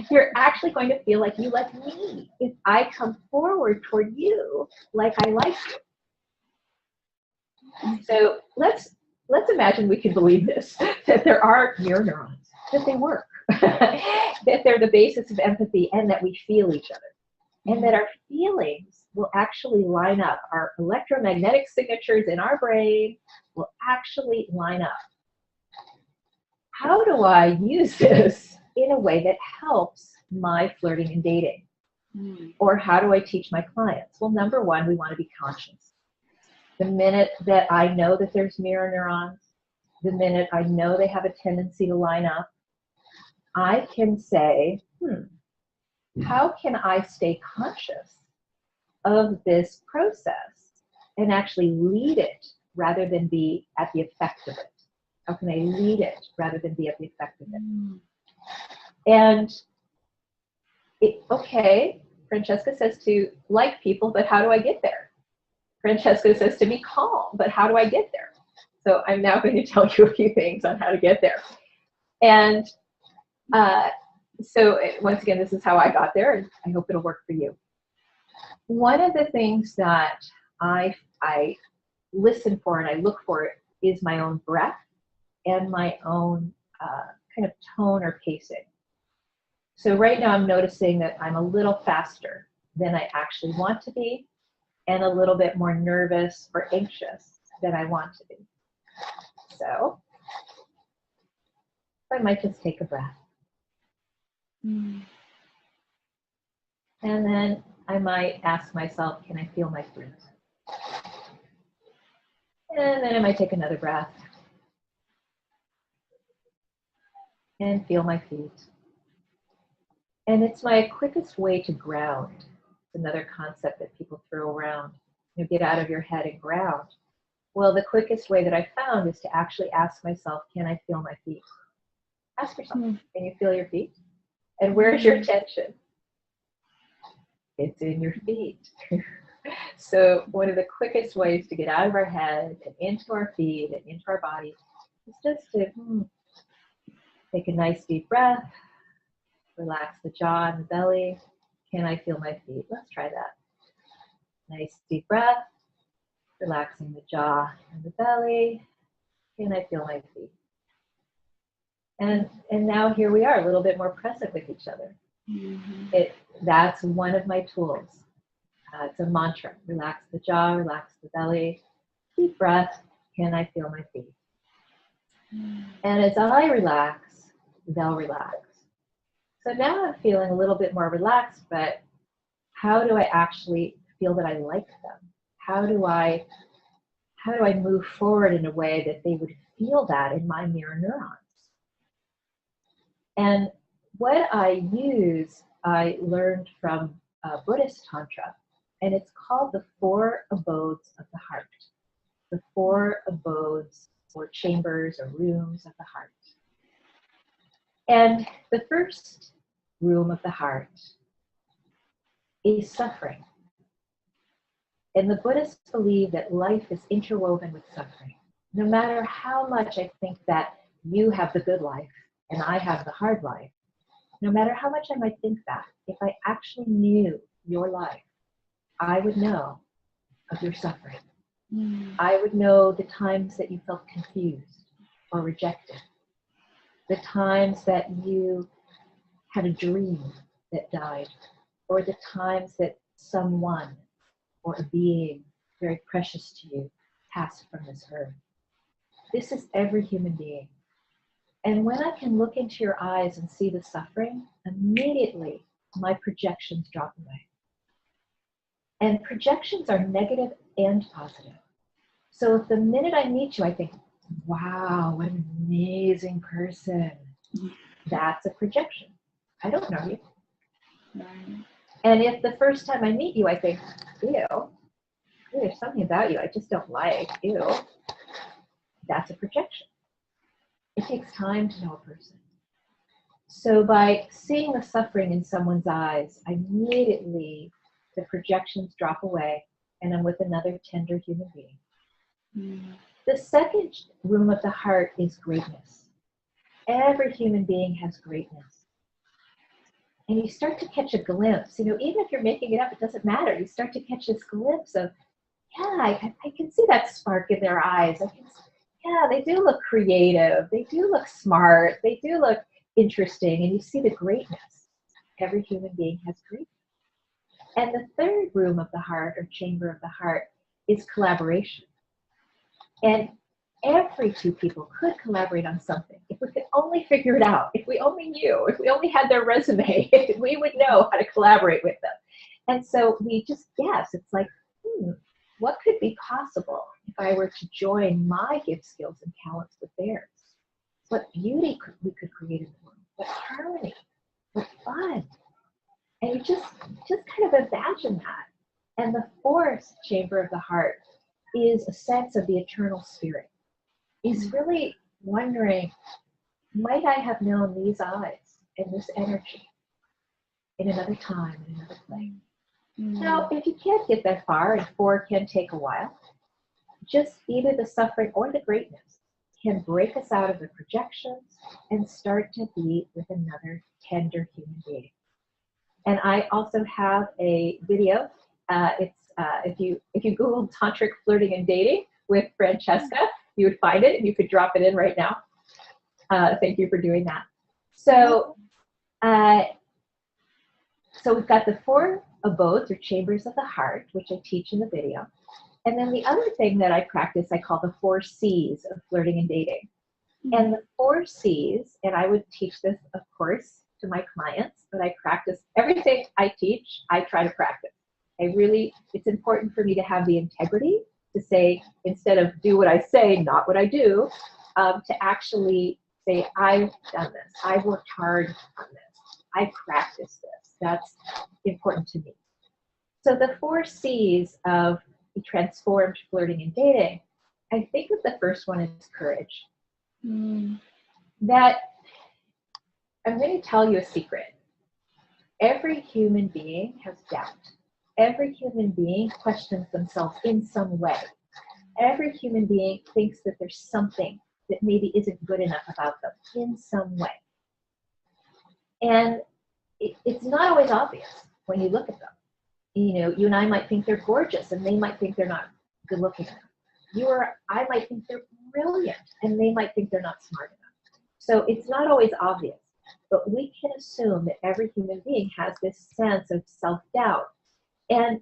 You're actually going to feel like you like me if I come forward toward you like I like you. So let's let's imagine we can believe this, that there are mirror neurons, that they work, that they're the basis of empathy, and that we feel each other, and that our feelings will actually line up. Our electromagnetic signatures in our brain will actually line up. How do I use this in a way that helps my flirting and dating? Or how do I teach my clients? Well, number one, we want to be conscious. The minute that I know that there's mirror neurons, the minute I know they have a tendency to line up, I can say, how can I stay conscious of this process and actually lead it rather than be at the effect of it? How can I lead it rather than be at the effect of it? And okay, Francesca says to like people, but how do I get there? Francesca says to be calm, but how do I get there? So I'm now going to tell you a few things on how to get there. And so once again, this is how I got there, and I hope it'll work for you. One of the things that I listen for and I look for is my own breath and my own kind of tone or pacing. So right now I'm noticing that I'm a little faster than I actually want to be, and a little bit more nervous or anxious than I want to be. So I might just take a breath. And then I might ask myself, can I feel my feet? And then I might take another breath and feel my feet. And it's my quickest way to ground. It's another concept that people throw around. You know, get out of your head and ground. Well, the quickest way that I found is to actually ask myself, can I feel my feet? Ask yourself, can you feel your feet? And where's your tension? It's in your feet. So one of the quickest ways to get out of our head and into our feet and into our body is just to take a nice deep breath. Relax the jaw and the belly. Can I feel my feet? Let's try that. Nice deep breath. Relaxing the jaw and the belly. Can I feel my feet? And now here we are, a little bit more present with each other. That's one of my tools. It's a mantra. Relax the jaw, relax the belly. Deep breath. Can I feel my feet? And as I relax, they'll relax. So now I'm feeling a little bit more relaxed, but how do I actually feel that I like them? How do I move forward in a way that they would feel that in my mirror neurons? And what I use, I learned from Buddhist Tantra, and it's called the 4 abodes of the heart. The 4 abodes or chambers or rooms of the heart. And the first room of the heart is suffering. And the Buddhists believe that life is interwoven with suffering. No matter how much I think that you have the good life and I have the hard life, no matter how much I might think that, if I actually knew your life, I would know of your suffering. I would know the times that you felt confused or rejected, the times that you had a dream that died, or the times that someone or a being very precious to you passed from this earth. This is every human being. And when I can look into your eyes and see the suffering, immediately my projections drop away. And projections are negative and positive. So if the minute I meet you, I think, wow, what an amazing person. That's a projection. I don't know you. Right. And if the first time I meet you, I think, ew, there's something about you I just don't like, ew, that's a projection. It takes time to know a person. So by seeing the suffering in someone's eyes, immediately the projections drop away and I'm with another tender human being. The second room of the heart is greatness. Every human being has greatness. And you start to catch a glimpse, even if you're making it up, it doesn't matter. You start to catch this glimpse of, yeah, I can see that spark in their eyes. yeah, they do look creative. They do look smart. They do look interesting. And you see the greatness. Every human being has greatness. And the third room of the heart, or chamber of the heart, is collaboration. And every two people could collaborate on something. If we could only figure it out, if we only knew, if we only had their resume, we would know how to collaborate with them. And so we just guess. It's like, what could be possible if I were to join my gift, skills, and talents with theirs? What beauty we could create in the world? What harmony? What fun? And you just kind of imagine that. And the fourth chamber of the heart is a sense of the eternal spirit. Is really wondering, might I have known these eyes and this energy in another time, in another place? Now, if you can't get that far, and 4 can take a while, just either the suffering or the greatness can break us out of the projections and start to be with another tender human being. And I also have a video. If you Google tantric flirting and dating with Francesca, you would find it, and you could drop it in right now. Thank you for doing that. So, so we've got the 4 abodes, or chambers of the heart, which I teach in the video. And then the other thing that I practice, I call the 4 C's of flirting and dating. And the 4 C's, and I would teach this, of course, to my clients, but I practice everything I teach, I try to practice. It's important for me to have the integrity to say, instead of do what I say, not what I do, to actually say, I've done this, I've worked hard on this, I practice this. That's important to me. So the 4 C's of transformed flirting and dating, I think that the first one is courage. That I'm going to tell you a secret. Every human being has doubt. Every human being questions themselves in some way. Every human being thinks that there's something that maybe isn't good enough about them in some way. And it's not always obvious when you look at them. You know, you and I might think they're gorgeous, and they might think they're not good looking enough. You or I might think they're brilliant, and they might think they're not smart enough. So it's not always obvious, but we can assume that every human being has this sense of self-doubt. And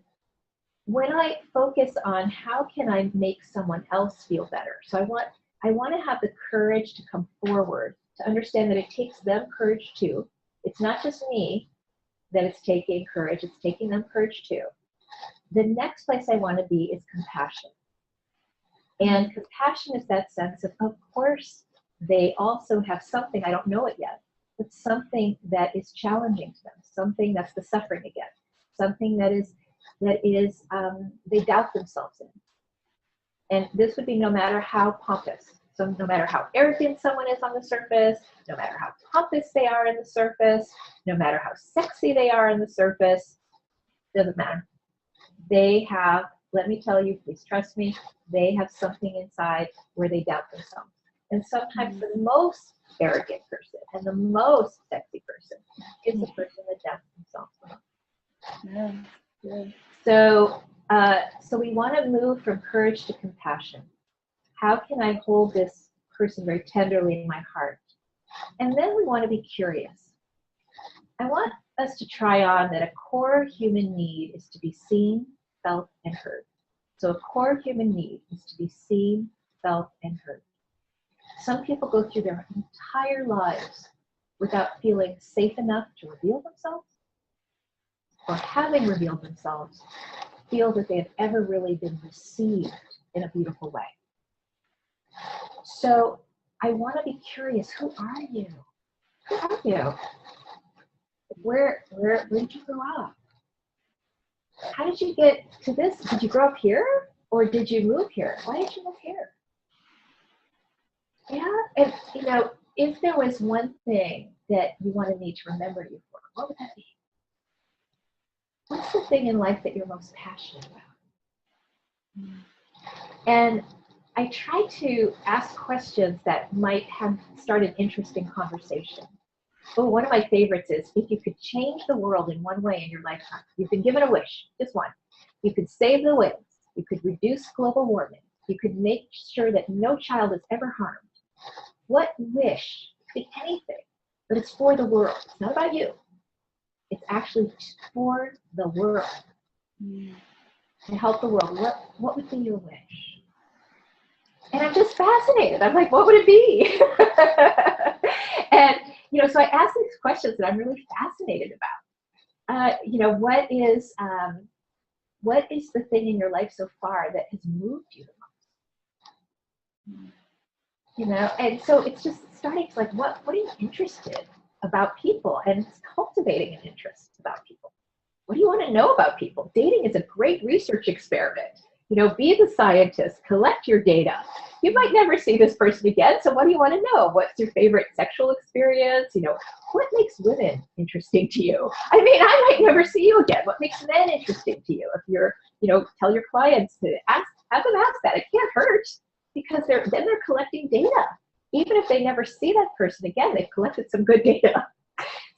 when I focus on how can I make someone else feel better, so I want to have the courage to come forward, to understand that it takes them courage too. It's not just me that it's taking courage, it's taking them courage too. The next place I want to be is compassion. And compassion is that sense of course, they also have something, I don't know it yet, but something that is challenging to them, something that's the suffering again, something that is they doubt themselves in. And this would be no matter how pompous, so no matter how arrogant someone is on the surface, no matter how pompous they are in the surface, no matter how sexy they are in the surface, doesn't matter. They have, let me tell you, please trust me, they have something inside where they doubt themselves. And sometimes the most arrogant person and the most sexy person is the person that doubts themselves. Yeah. Yeah. So we want to move from courage to compassion. How can I hold this person very tenderly in my heart? And then we want to be curious. I want us to try on that a core human need is to be seen, felt, and heard. So a core human need is to be seen, felt, and heard. Some people go through their entire lives without feeling safe enough to reveal themselves, or having revealed themselves, feel that they have ever really been received in a beautiful way. So I want to be curious. Who are you? Who are you? Where did you grow up? How did you get to this? Did you grow up here, or did you move here? Why did you move here? Yeah, and you know, if there was one thing that you wanted me to remember you for, what would that be? What's the thing in life that you're most passionate about? And I try to ask questions that might have started interesting conversation. Oh, one of my favorites is, if you could change the world in one way in your lifetime, you've been given a wish, just one. You could save the whales, you could reduce global warming, you could make sure that no child is ever harmed. What wish? Could be anything, but it's for the world. It's not about you. It's actually for the world, to help the world. What would be your wish? And I'm just fascinated. I'm like, what would it be? And, you know, so I ask these questions that I'm really fascinated about. You know, what is the thing in your life so far that has moved you the most? You know, and so it's just starting to like, what are you interested about people? And it's cultivating an interest about people. What do you want to know about people? Dating is a great research experiment. You know, be the scientist, collect your data. You might never see this person again, so what do you want to know? What's your favorite sexual experience? You know, what makes women interesting to you? I mean, I might never see you again. What makes men interesting to you? If you're, you know, tell your clients to have them ask that. It can't hurt, because they're collecting data. Even if they never see that person again, they've collected some good data.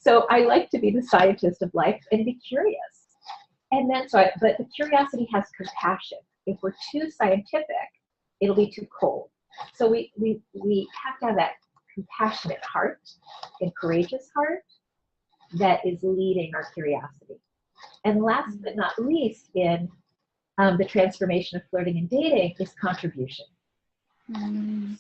So I like to be the scientist of life and be curious. And then, but the curiosity has compassion. If we're too scientific, it'll be too cold. So we have to have that compassionate heart and courageous heart that is leading our curiosity. And last but not least, in the transformation of flirting and dating, is contribution.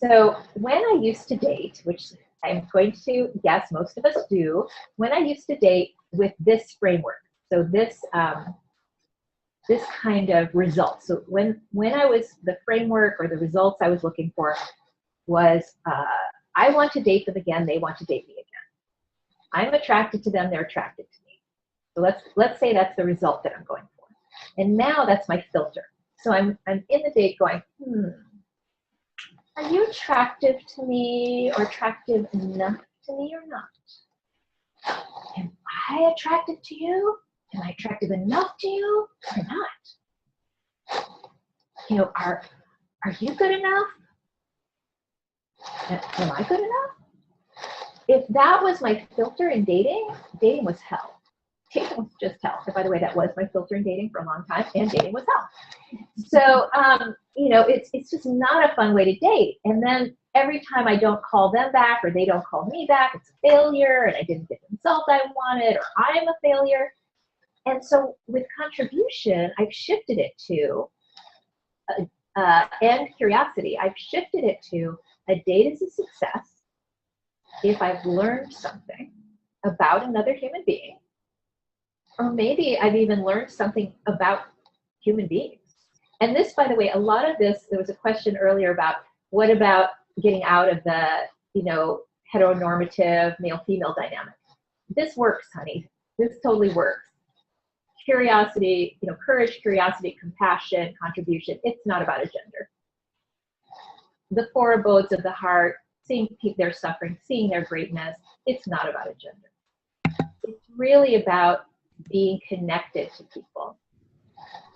So when I used to date, which I'm going to guess most of us do, when I used to date with this framework, so this this kind of result. So when I was, the framework or the results I was looking for was, I want to date them again, they want to date me again. I'm attracted to them, they're attracted to me. So let's say that's the result that I'm going for. And now that's my filter. So I'm in the date going, are you attractive to me, or attractive enough to me, or not? Am I attracted to you? Am I attractive enough to you, or not? You know, are you good enough? Am I good enough? If that was my filter in dating, dating was hell. Dating was just hell. And by the way, that was my filter in dating for a long time, and dating was hell. So, you know, it's just not a fun way to date. And then every time I don't call them back, or they don't call me back, it's a failure, and I didn't get the result I wanted, or I'm a failure. And so with contribution, I've shifted it to, and curiosity, I've shifted it to, a date is a success if I've learned something about another human being, or maybe I've even learned something about human beings. And this, by the way, a lot of this, there was a question earlier about what about getting out of the, you know, heteronormative male-female dynamic. This works, honey. This totally works. Curiosity, you know, courage, curiosity, compassion, contribution. It's not about a gender. The four abodes of the heart, seeing their suffering, seeing their greatness. It's not about a gender. It's really about being connected to people.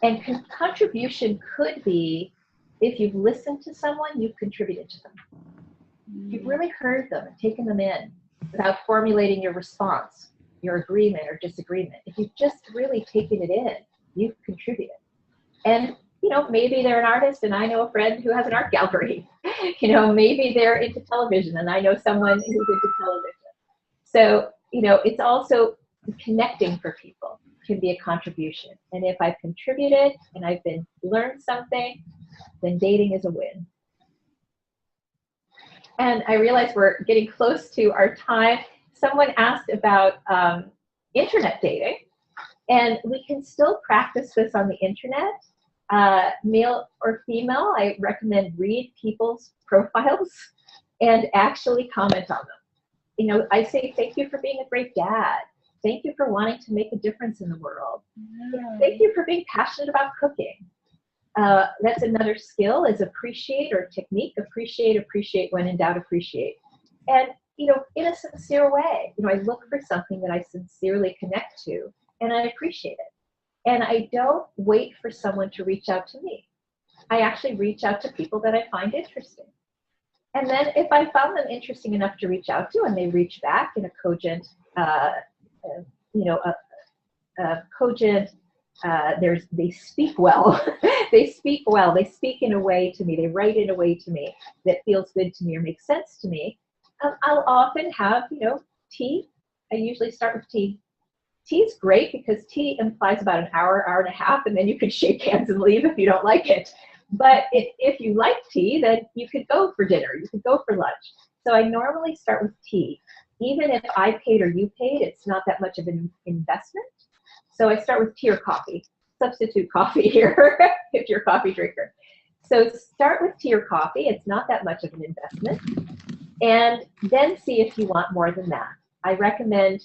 And contribution could be, if you've listened to someone, you've contributed to them. You've really heard them and taken them in without formulating your response, your agreement or disagreement. If you've just really taken it in, you've contributed. And, you know, maybe they're an artist and I know a friend who has an art gallery. You know, maybe they're into television and I know someone who's into television. So, you know, it's also connecting for people can be a contribution. And if I've contributed and I've learned something, then dating is a win. And I realize we're getting close to our time. Someone asked about internet dating, and we can still practice this on the internet. Male or female, I recommend read people's profiles and actually comment on them. You know, I say, thank you for being a great dad. Thank you for wanting to make a difference in the world. Yeah. Thank you for being passionate about cooking. That's another skill, is appreciate, or technique, appreciate when in doubt, appreciate. And, you know, in a sincere way, you know, I look for something that I sincerely connect to and I appreciate it. And I don't wait for someone to reach out to me. I actually reach out to people that I find interesting. And then if I found them interesting enough to reach out to and they reach back in a cogent, you know, a cogent, they speak well. They speak well. They speak in a way to me. They write in a way to me that feels good to me or makes sense to me. I'll often have, tea. I usually start with tea. Tea is great because tea implies about an hour, hour and a half, and then you could shake hands and leave if you don't like it. But if you like tea, then you could go for dinner. You could go for lunch. So I normally start with tea. Even if I paid or you paid, it's not that much of an investment. So I start with tea or coffee. Substitute coffee here if you're a coffee drinker. So start with tea or coffee. It's not that much of an investment. And then see if you want more than that. I recommend,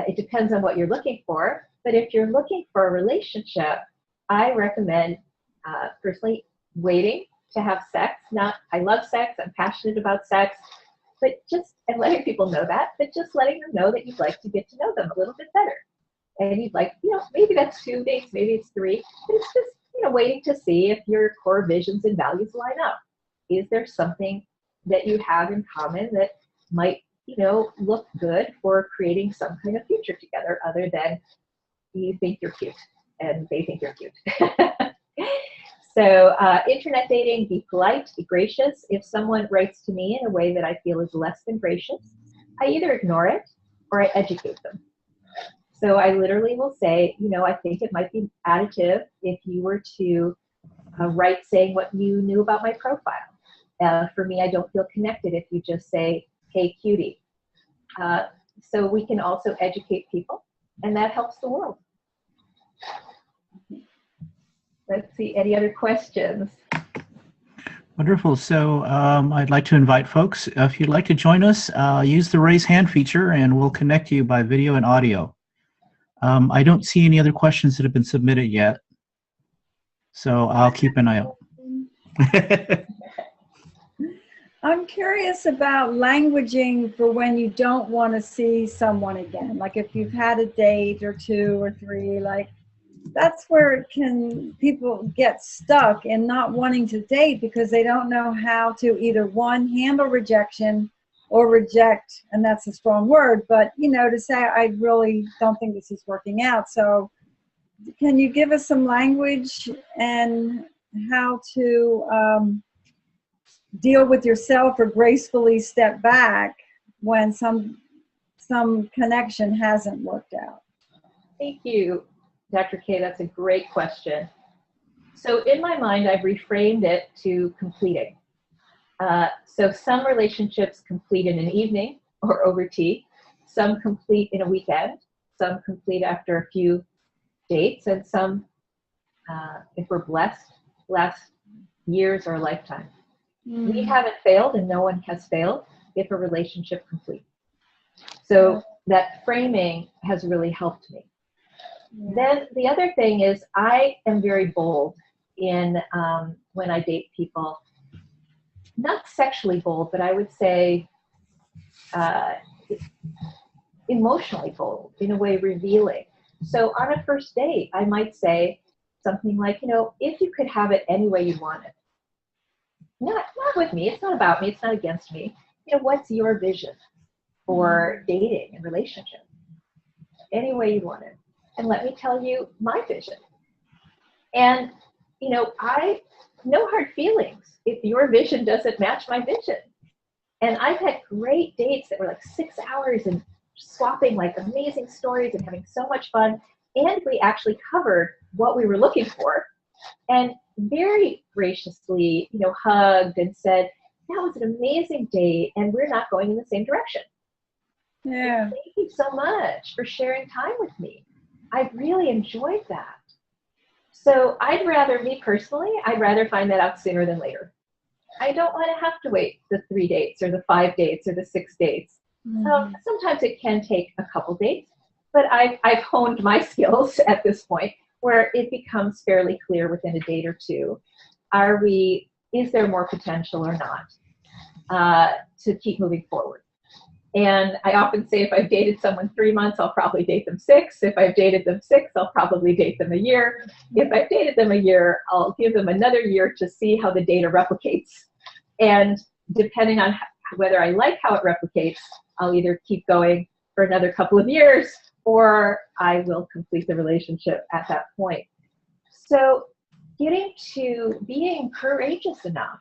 it depends on what you're looking for, but if you're looking for a relationship, I recommend personally waiting to have sex. Not, I love sex, I'm passionate about sex, but and letting people know that, but just letting them know that you'd like to get to know them a little bit better. And you'd like, maybe that's 2 dates, maybe it's 3, but it's just, waiting to see if your core visions and values line up. Is there something that you have in common that might, look good for creating some kind of future together other than you think you're cute and they think you're cute. So internet dating, be polite, be gracious. If someone writes to me in a way that I feel is less than gracious, I either ignore it or I educate them. So I literally will say, I think it might be additive if you were to write saying what you knew about my profile. For me, I don't feel connected if you just say, hey, cutie. So we can also educate people, and that helps the world. Let's see, any other questions? Wonderful. So I'd like to invite folks, if you'd like to join us, use the raise hand feature and we'll connect you by video and audio. I don't see any other questions that have been submitted yet, so I'll keep an eye out. I'm curious about languaging for when you don't want to see someone again. Like if you've had a date or 2 or 3, like that's where people get stuck in not wanting to date because they don't know how to either, one, handle rejection or reject, and that's a strong word, but to say I really don't think this is working out. So can you give us some language and how to deal with yourself or gracefully step back when some connection hasn't worked out? Thank you, Dr. K. That's a great question. So in my mind, I've reframed it to completing. So some relationships complete in an evening or over tea. Some complete in a weekend. Some complete after a few dates. And some, if we're blessed, last years or a lifetime. We haven't failed and no one has failed if a relationship completes. So that framing has really helped me. Then the other thing is I am very bold in when I date people. Not sexually bold, but I would say emotionally bold, in a way revealing. So on a first date, I might say something like, if you could have it any way you want it. Not with me, it's not about me, it's not against me. What's your vision for dating and relationship? Any way you want it. And let me tell you my vision. And, no hard feelings if your vision doesn't match my vision. And I've had great dates that were like 6 hours and swapping like amazing stories and having so much fun. And we actually covered what we were looking for and very graciously, hugged and said, that was an amazing date and we're not going in the same direction. Yeah. And thank you so much for sharing time with me. I really enjoyed that. So me personally, I'd rather find that out sooner than later. I don't want to have to wait the 3 dates or the 5 dates or the 6 dates. Sometimes it can take a couple dates, but I've honed my skills at this point where it becomes fairly clear within a date or 2. Is there more potential or not to keep moving forward? And I often say if I've dated someone 3 months, I'll probably date them 6. If I've dated them 6, I'll probably date them a year. If I've dated them a year, I'll give them another year to see how the data replicates. And depending on whether I like how it replicates, I'll either keep going for another couple of years or I will complete the relationship at that point. So getting to being courageous enough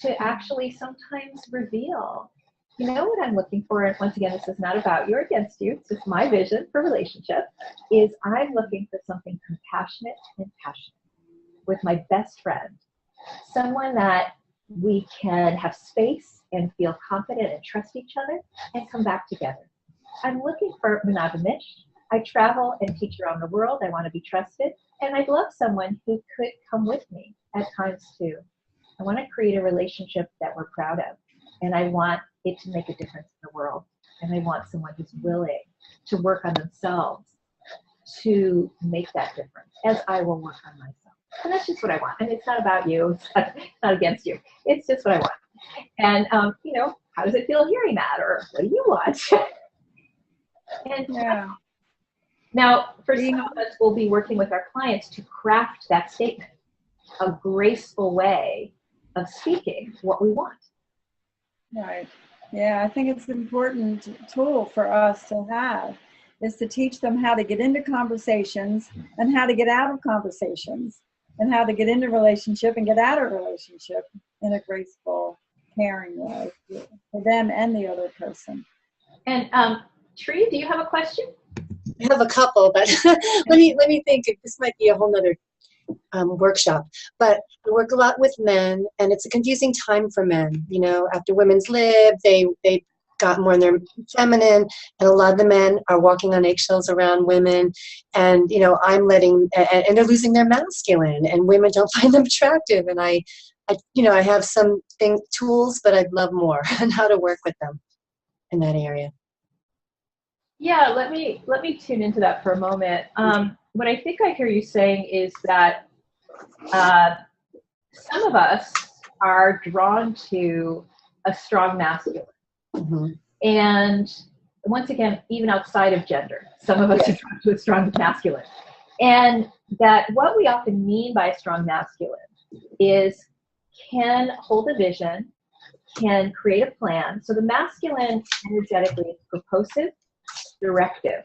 to actually sometimes reveal, you know what I'm looking for, and once again, this is not about you or against you, it's just my vision for relationship, is I'm looking for something compassionate and passionate with my best friend, someone that we can have space and feel confident and trust each other and come back together. I'm looking for monogamish. I travel and teach around the world. I want to be trusted. And I'd love someone who could come with me at times too. I want to create a relationship that we're proud of. And I want it to make a difference in the world. And I want someone who's willing to work on themselves to make that difference, as I will work on myself. And that's just what I want. And it's not about you. It's not against you. It's just what I want. And, you know, how does it feel hearing that? Or what do you want? And Yeah. now, for some of us, we'll be working with our clients to craft that statement, a graceful way of speaking what we want. Right. Yeah, I think it's an important tool for us to have, is to teach them how to get into conversations and how to get out of conversations and how to get into relationship and get out of relationship in a graceful, caring way for them and the other person. And Tree, do you have a question? I have a couple, but let me think. This might be a whole nother workshop. But I work a lot with men, and it's a confusing time for men. You know, after women's lib, they got more in their feminine, and a lot of the men are walking on eggshells around women, and you know, I'm letting, and they're losing their masculine, and women don't find them attractive. And I you know, I have some tools, but I'd love more on how to work with them in that area. Yeah, let me tune into that for a moment. What I think I hear you saying is that some of us are drawn to a strong masculine. Mm-hmm. And once again, even outside of gender, some of us are drawn to a strong masculine. And that what we often mean by a strong masculine is can hold a vision, can create a plan. So the masculine energetically is propulsive, directive,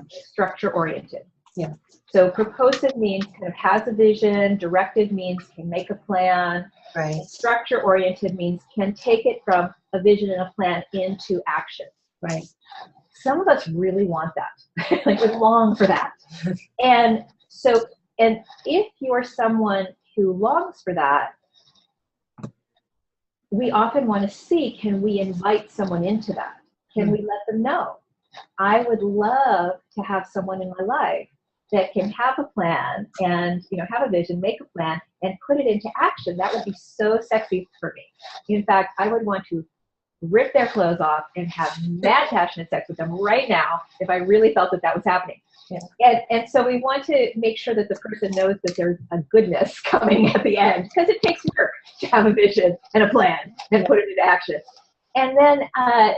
structure-oriented. Yeah. So propulsive means kind of has a vision, directive means can make a plan, Right. structure-oriented means can take it from a vision and a plan into action. Right. Some of us really want that, like we long for that. And so, and if you're someone who longs for that, we often want to see, can we invite someone into that? Can we let them know? I would love to have someone in my life that can have a plan and, you know, have a vision, make a plan, and put it into action. That would be so sexy for me. In fact, I would want to rip their clothes off and have mad passionate sex with them right now if I really felt that that was happening. Yeah. And so we want to make sure that the person knows that there's a goodness coming at the end, because it takes work to have a vision and a plan and put it into action. And then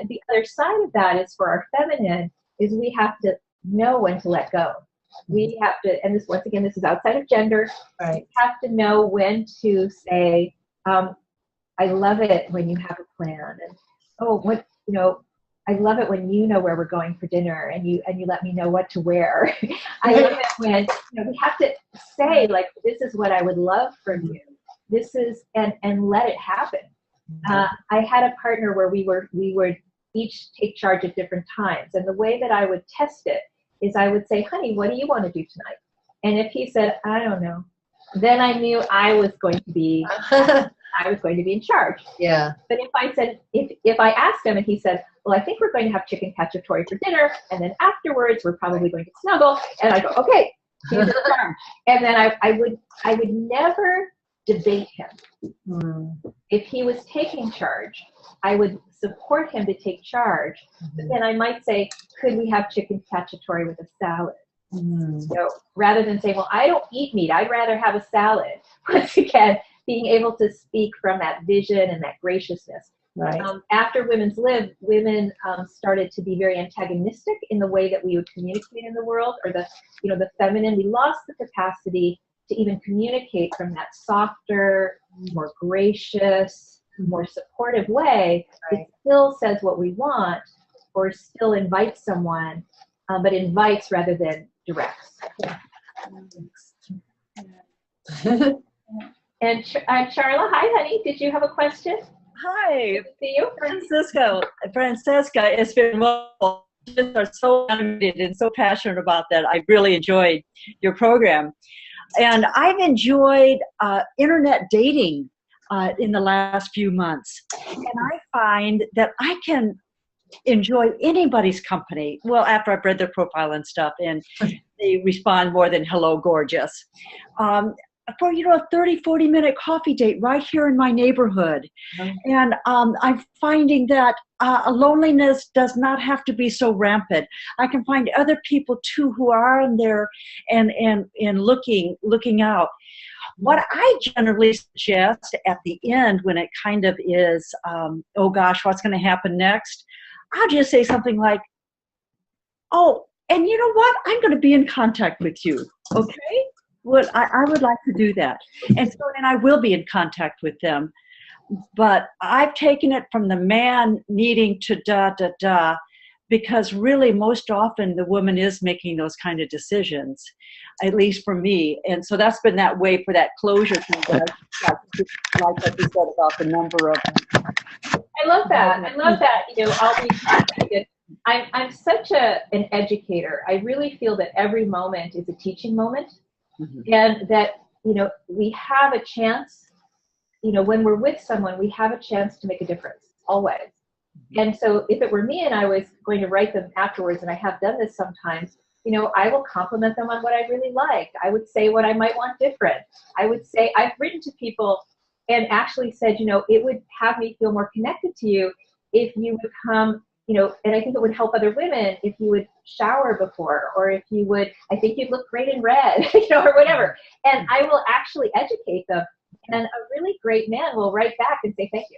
the other side of that is for our feminine is we have to know when to let go. We have to, and this, once again, this is outside of gender. Right. We have to know when to say, I love it when you have a plan, and oh, what, you know, I love it when you know where we're going for dinner and you let me know what to wear. I love it when, you know, we have to say, like, this is what I would love from you. This is, and let it happen. I had a partner where we would each take charge at different times. And the way that I would test it is I would say, honey, what do you want to do tonight? And if he said, I don't know, then I knew I was going to be in charge. Yeah. But if I said, if I asked him and he said, well, I think we're going to have chicken cacciatore for dinner, and then afterwards we're probably going to snuggle, and I go, okay, he's in charge. And then I would never debate him. If he was taking charge, I would support him to take charge. But then I might say, could we have chicken cacciatore with a salad? So rather than say, well, I don't eat meat, I'd rather have a salad. Once again, being able to speak from that vision and that graciousness. Right. After women's lib, women started to be very antagonistic in the way that we would communicate in the world, or the feminine. We lost the capacity to even communicate from that softer, more gracious, more supportive way. Right. It still says what we want, or still invites someone, but invites rather than directs. And Charla, hi, honey. Did you have a question? Hi, Good to see you. Francesca, it's been wonderful. You just are so animated and so passionate about that. I really enjoyed your program. And I've enjoyed internet dating in the last few months. And I find that I can enjoy anybody's company. Well, after I've read their profile and stuff, and they respond more than hello, gorgeous. For, a 30, 40-minute coffee date right here in my neighborhood. And I'm finding that loneliness does not have to be so rampant. I can find other people too who are in there and looking out. What I generally suggest at the end, when it kind of is, oh gosh, what's going to happen next? I'll just say something like, oh, and you know what? I'm going to be in contact with you, okay? Well, I would like to do that. And I will be in contact with them. But I've taken it from the man needing to because really most often the woman is making those kind of decisions, at least for me. And so that's been that way for that closure thing that I like what you said about the number of. I love that. I'll be contacted. I'm such an educator. I really feel that every moment is a teaching moment. Mm-hmm. And that, we have a chance, when we're with someone, we have a chance to make a difference, always. Mm-hmm. And so if it were me and I was going to write them afterwards, and I have done this sometimes, I will compliment them on what I really like. I would say what I might want different. I would say, I've written to people and actually said, it would have me feel more connected to you if you would come, and I think it would help other women if you would shower before, or if you would, I think you'd look great in red, or whatever. And I will actually educate them. And a really great man will write back and say, thank you.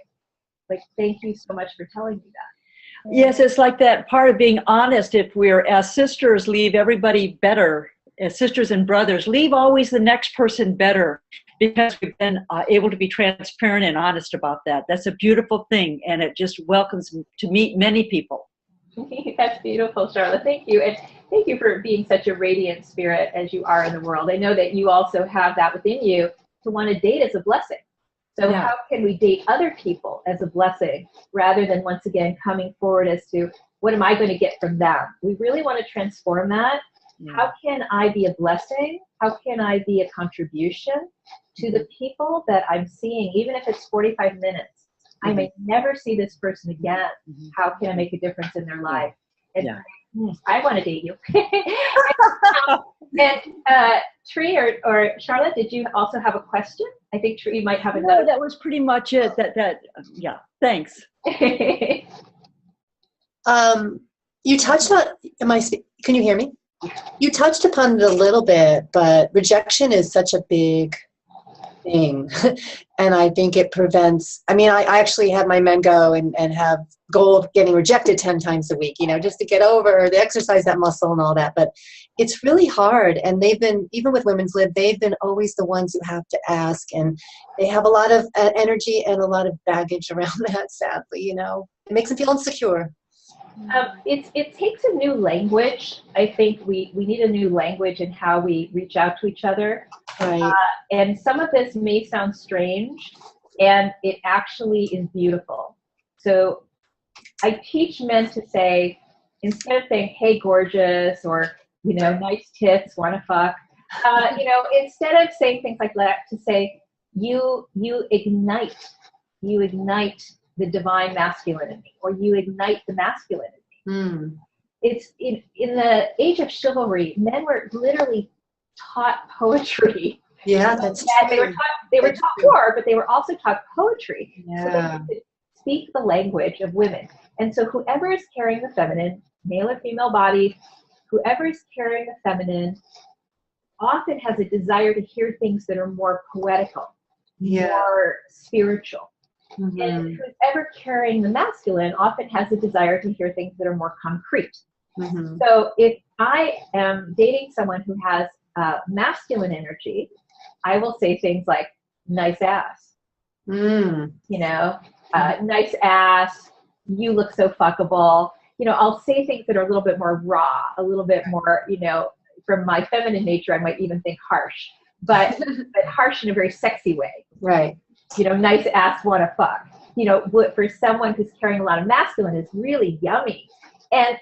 Like, thank you so much for telling me that. Yes, it's like that part of being honest. If we're, as sisters, leave everybody better, as sisters and brothers, leave always the next person better, because we've been able to be transparent and honest about that. That's a beautiful thing, and it just welcomes me to meet many people. That's beautiful, Charlotte. Thank you. And thank you for being such a radiant spirit as you are in the world. I know that you also have that within you to want to date as a blessing. So yeah. How can we date other people as a blessing rather than once again coming forward as to what am I going to get from them? We really want to transform that. Yeah. How can I be a blessing? How can I be a contribution to the people that I'm seeing, even if it's 45 minutes? I may never see this person again. How can I make a difference in their life? And I want to date you. And Tree or Charlotte, did you also have a question? I think Tree might have another. No, that was pretty much it. Yeah, thanks. You touched on, can you hear me? You touched upon it a little bit, but rejection is such a big thing. And I think it prevents, I actually have my men go and have goal of getting rejected 10 times a week, just to get over, they exercise that muscle and all that. But it's really hard. And they've been, even with Women's Lib, they've been always the ones who have to ask. And they have a lot of energy and a lot of baggage around that, sadly, It makes them feel insecure. It takes a new language. I think we need a new language in how we reach out to each other. Right. And some of this may sound strange, and it actually is beautiful. So I teach men to say, instead of saying, hey, gorgeous, or, nice tits, wanna fuck, instead of saying things like that, to say, you ignite the divine masculine in me, or you ignite the masculine in me. Mm. It's in the age of chivalry, men were literally taught poetry. Yeah, that's true. They were taught war, but they were also taught poetry. Yeah. So that they could speak the language of women. And so whoever is carrying the feminine, male or female body, whoever is carrying the feminine often has a desire to hear things that are more poetical, more spiritual. Mm-hmm. And whoever carrying the masculine often has a desire to hear things that are more concrete. Mm-hmm. So if I am dating someone who has masculine energy, I will say things like, nice ass, nice ass, you look so fuckable. I'll say things that are a little bit more raw, a little bit more, from my feminine nature, I might even think harsh, but harsh in a very sexy way. Right. Nice ass, wanna fuck. For someone who's carrying a lot of masculine is really yummy. And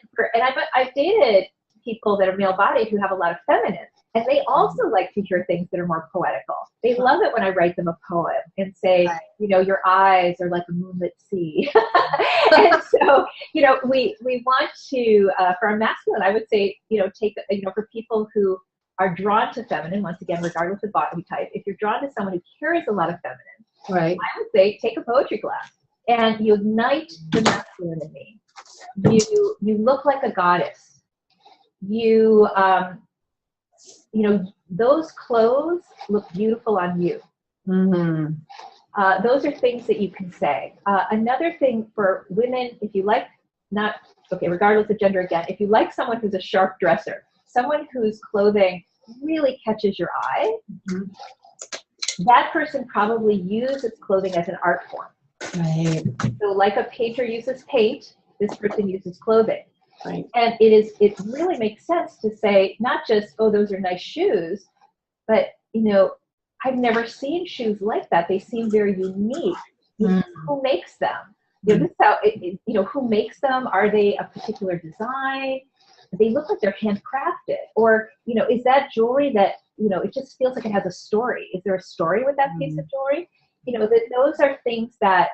I've dated people that are male-bodied who have a lot of feminine, and they also like to hear things that are more poetical. They love it when I write them a poem and say, your eyes are like a moonlit sea. And so, we want to, for our masculine, I would say, take, for people who are drawn to feminine, once again, regardless of body type, if you're drawn to someone who carries a lot of feminine, Right. I would say take a poetry class and you ignite the masculine in me. You look like a goddess. Those clothes look beautiful on you. Mm-hmm. Those are things that you can say. Another thing for women, if you like, regardless of gender again, if you like someone who's a sharp dresser, someone whose clothing really catches your eye, that person probably uses clothing as an art form. Right. So like a painter uses paint, this person uses clothing. Right. And it really makes sense to say, not just, oh, those are nice shoes, but, I've never seen shoes like that. They seem very unique. Who makes them? This is how, who makes them? Are they a particular design? They look like they're handcrafted. Or, is that jewelry that, it just feels like it has a story. Is there a story with that piece of jewelry? Those are things that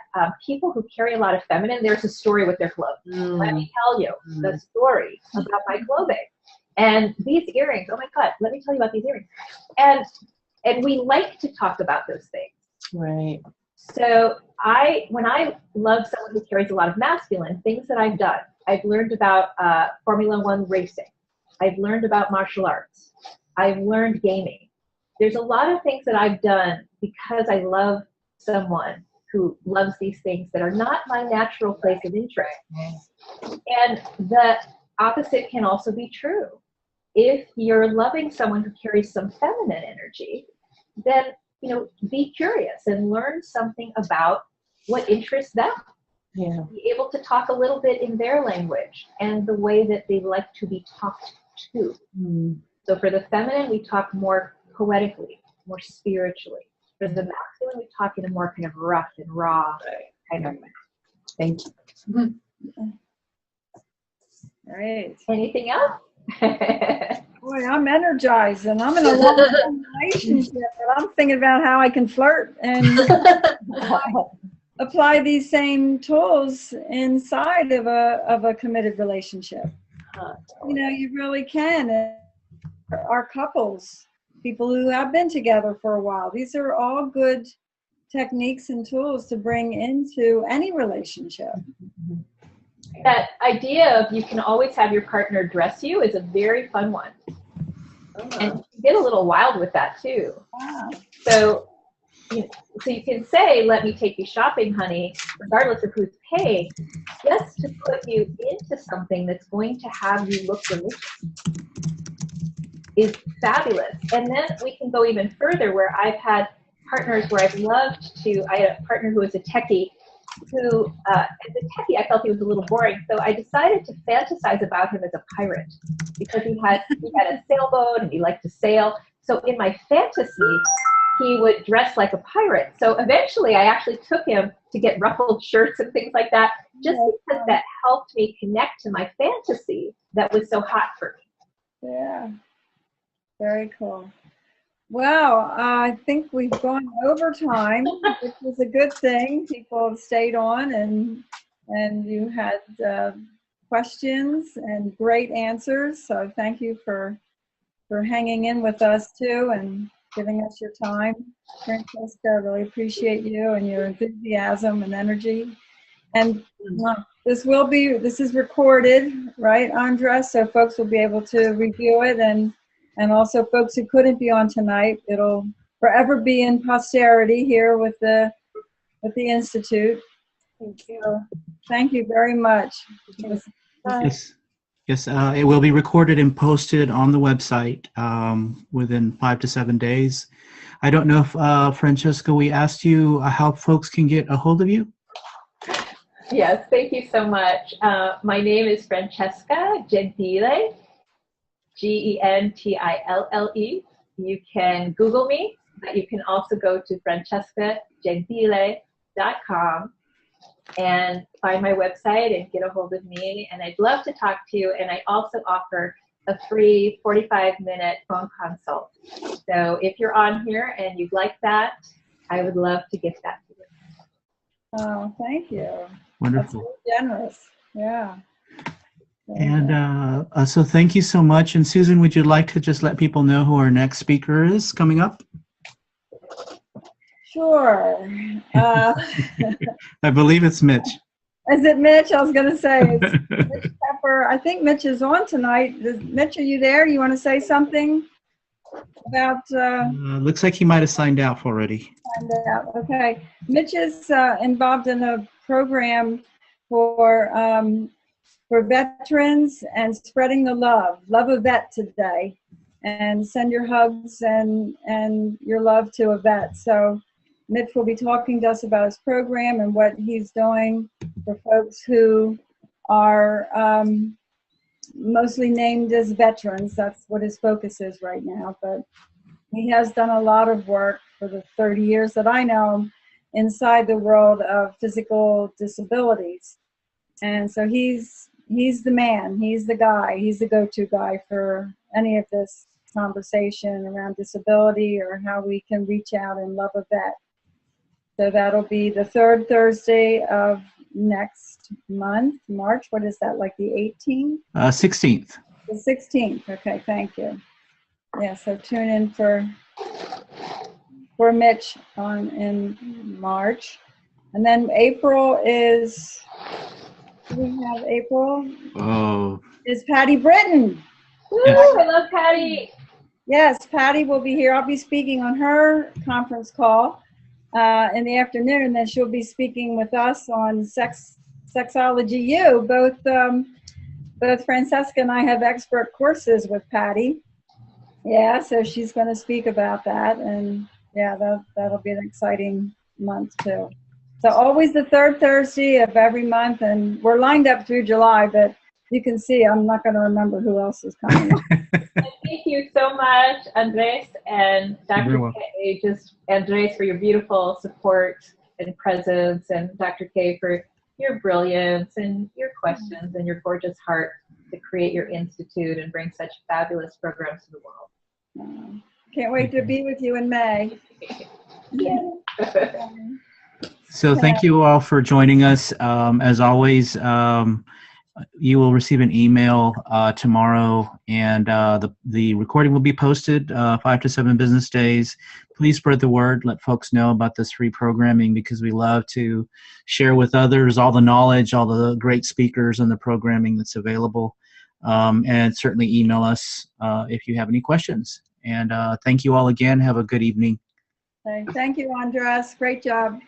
people who carry a lot of feminine, there's a story with their clothes. Let me tell you the story about my clothing. And these earrings, oh my God, let me tell you about these earrings. And we like to talk about those things. Right. So when I love someone who carries a lot of masculine, things that I've done, I've learned about Formula One racing. I've learned about martial arts. I've learned gaming. There's a lot of things that I've done because I love someone who loves these things that are not my natural place of interest. And the opposite can also be true. If you're loving someone who carries some feminine energy, then, be curious and learn something about what interests them. Yeah. Be able to talk a little bit in their language and the way that they like to be talked to. So for the feminine, we talk more poetically, more spiritually. For the masculine, we talk in a more kind of rough and raw kind of way. Thank you. Great. Anything else? Boy, I'm energized, and I'm in a long relationship, and I'm thinking about how I can flirt and apply these same tools inside of a committed relationship. You really can. And our couples, people who have been together for a while, these are all good techniques and tools to bring into any relationship. That idea of you can always have your partner dress you is a very fun one. And you get a little wild with that too. Wow. So you can say, let me take you shopping, honey, regardless of who's paying, just to put you into something that's going to have you look delicious is fabulous. And then we can go even further where I've had partners where I had a partner who was a techie who, as a techie, I felt he was a little boring. So I decided to fantasize about him as a pirate because he had a sailboat and he liked to sail. So in my fantasy, he would dress like a pirate. So eventually I actually took him to get ruffled shirts and things like that, just because that helped me connect to my fantasy that was so hot for me. Yeah. Very cool. Well, I think we've gone over time, which is a good thing. People have stayed on and you had questions and great answers. So thank you for hanging in with us too and giving us your time. Francesca, I really appreciate you and your enthusiasm and energy. And this is recorded, right, Andres? So folks will be able to review it and also folks who couldn't be on tonight, it'll forever be in posterity here with the Institute. Thank you. So, thank you very much. Yes, it will be recorded and posted on the website within 5 to 7 days. I don't know if, Francesca, we asked you how folks can get a hold of you? Yes, thank you so much. My name is Francesca Gentille, Gentille. You can Google me, but you can also go to francescagentile.com and find my website and get a hold of me. And I'd love to talk to you. And I also offer a free 45-minute phone consult. So if you're on here and you'd like that, I would love to get that to you. Oh, thank you. Wonderful. That's so generous. Yeah. And so thank you so much. And Susan, would you like to just let people know who our next speaker is coming up? Sure. I believe it's Mitch. Is it Mitch? I was going to say it's Mitch Pepper. I think Mitch is on tonight. Mitch, are you there? You want to say something about? Looks like he might have signed out already. Find out. Okay. Mitch is involved in a program for veterans and spreading the love. Love a vet today, and send your hugs and your love to a vet. So Mitch will be talking to us about his program and what he's doing for folks who are mostly named as veterans. That's what his focus is right now. But he has done a lot of work for the 30 years that I know him inside the world of physical disabilities. And so he's the man, he's the guy, he's the go-to guy for any of this conversation around disability or how we can reach out and love a vet. So that'll be the third Thursday of next month, March. What is that, like the 18th? 16th. The 16th. Okay, thank you. Yeah, so tune in for Mitch in March. And then April is, do we have April? Oh, Is Patty Britton. Woo, Yes. I love Patty. Yes, Patty will be here. I'll be speaking on her conference call in the afternoon, and then she'll be speaking with us on Sexology U. Both Francesca and I have expert courses with Patty. Yeah, so she's going to speak about that, and yeah, that'll be an exciting month too. So always the third Thursday of every month, and we're lined up through July, but you can see I'm not going to remember who else is coming on. Thank you so much, Andres and You're Dr. welcome. K. Just Andres for your beautiful support and presence, and Dr. K for your brilliance and your questions and your gorgeous heart to create your institute and bring such fabulous programs to the world. Can't wait to be with you in May. Yeah. so thank you all for joining us. As always, you will receive an email tomorrow, and the recording will be posted 5 to 7 business days. Please spread the word. Let folks know about this free programming, because we love to share with others all the knowledge, all the great speakers, and the programming that's available. And certainly email us if you have any questions. And thank you all again. Have a good evening. Thank you, Andres. Great job.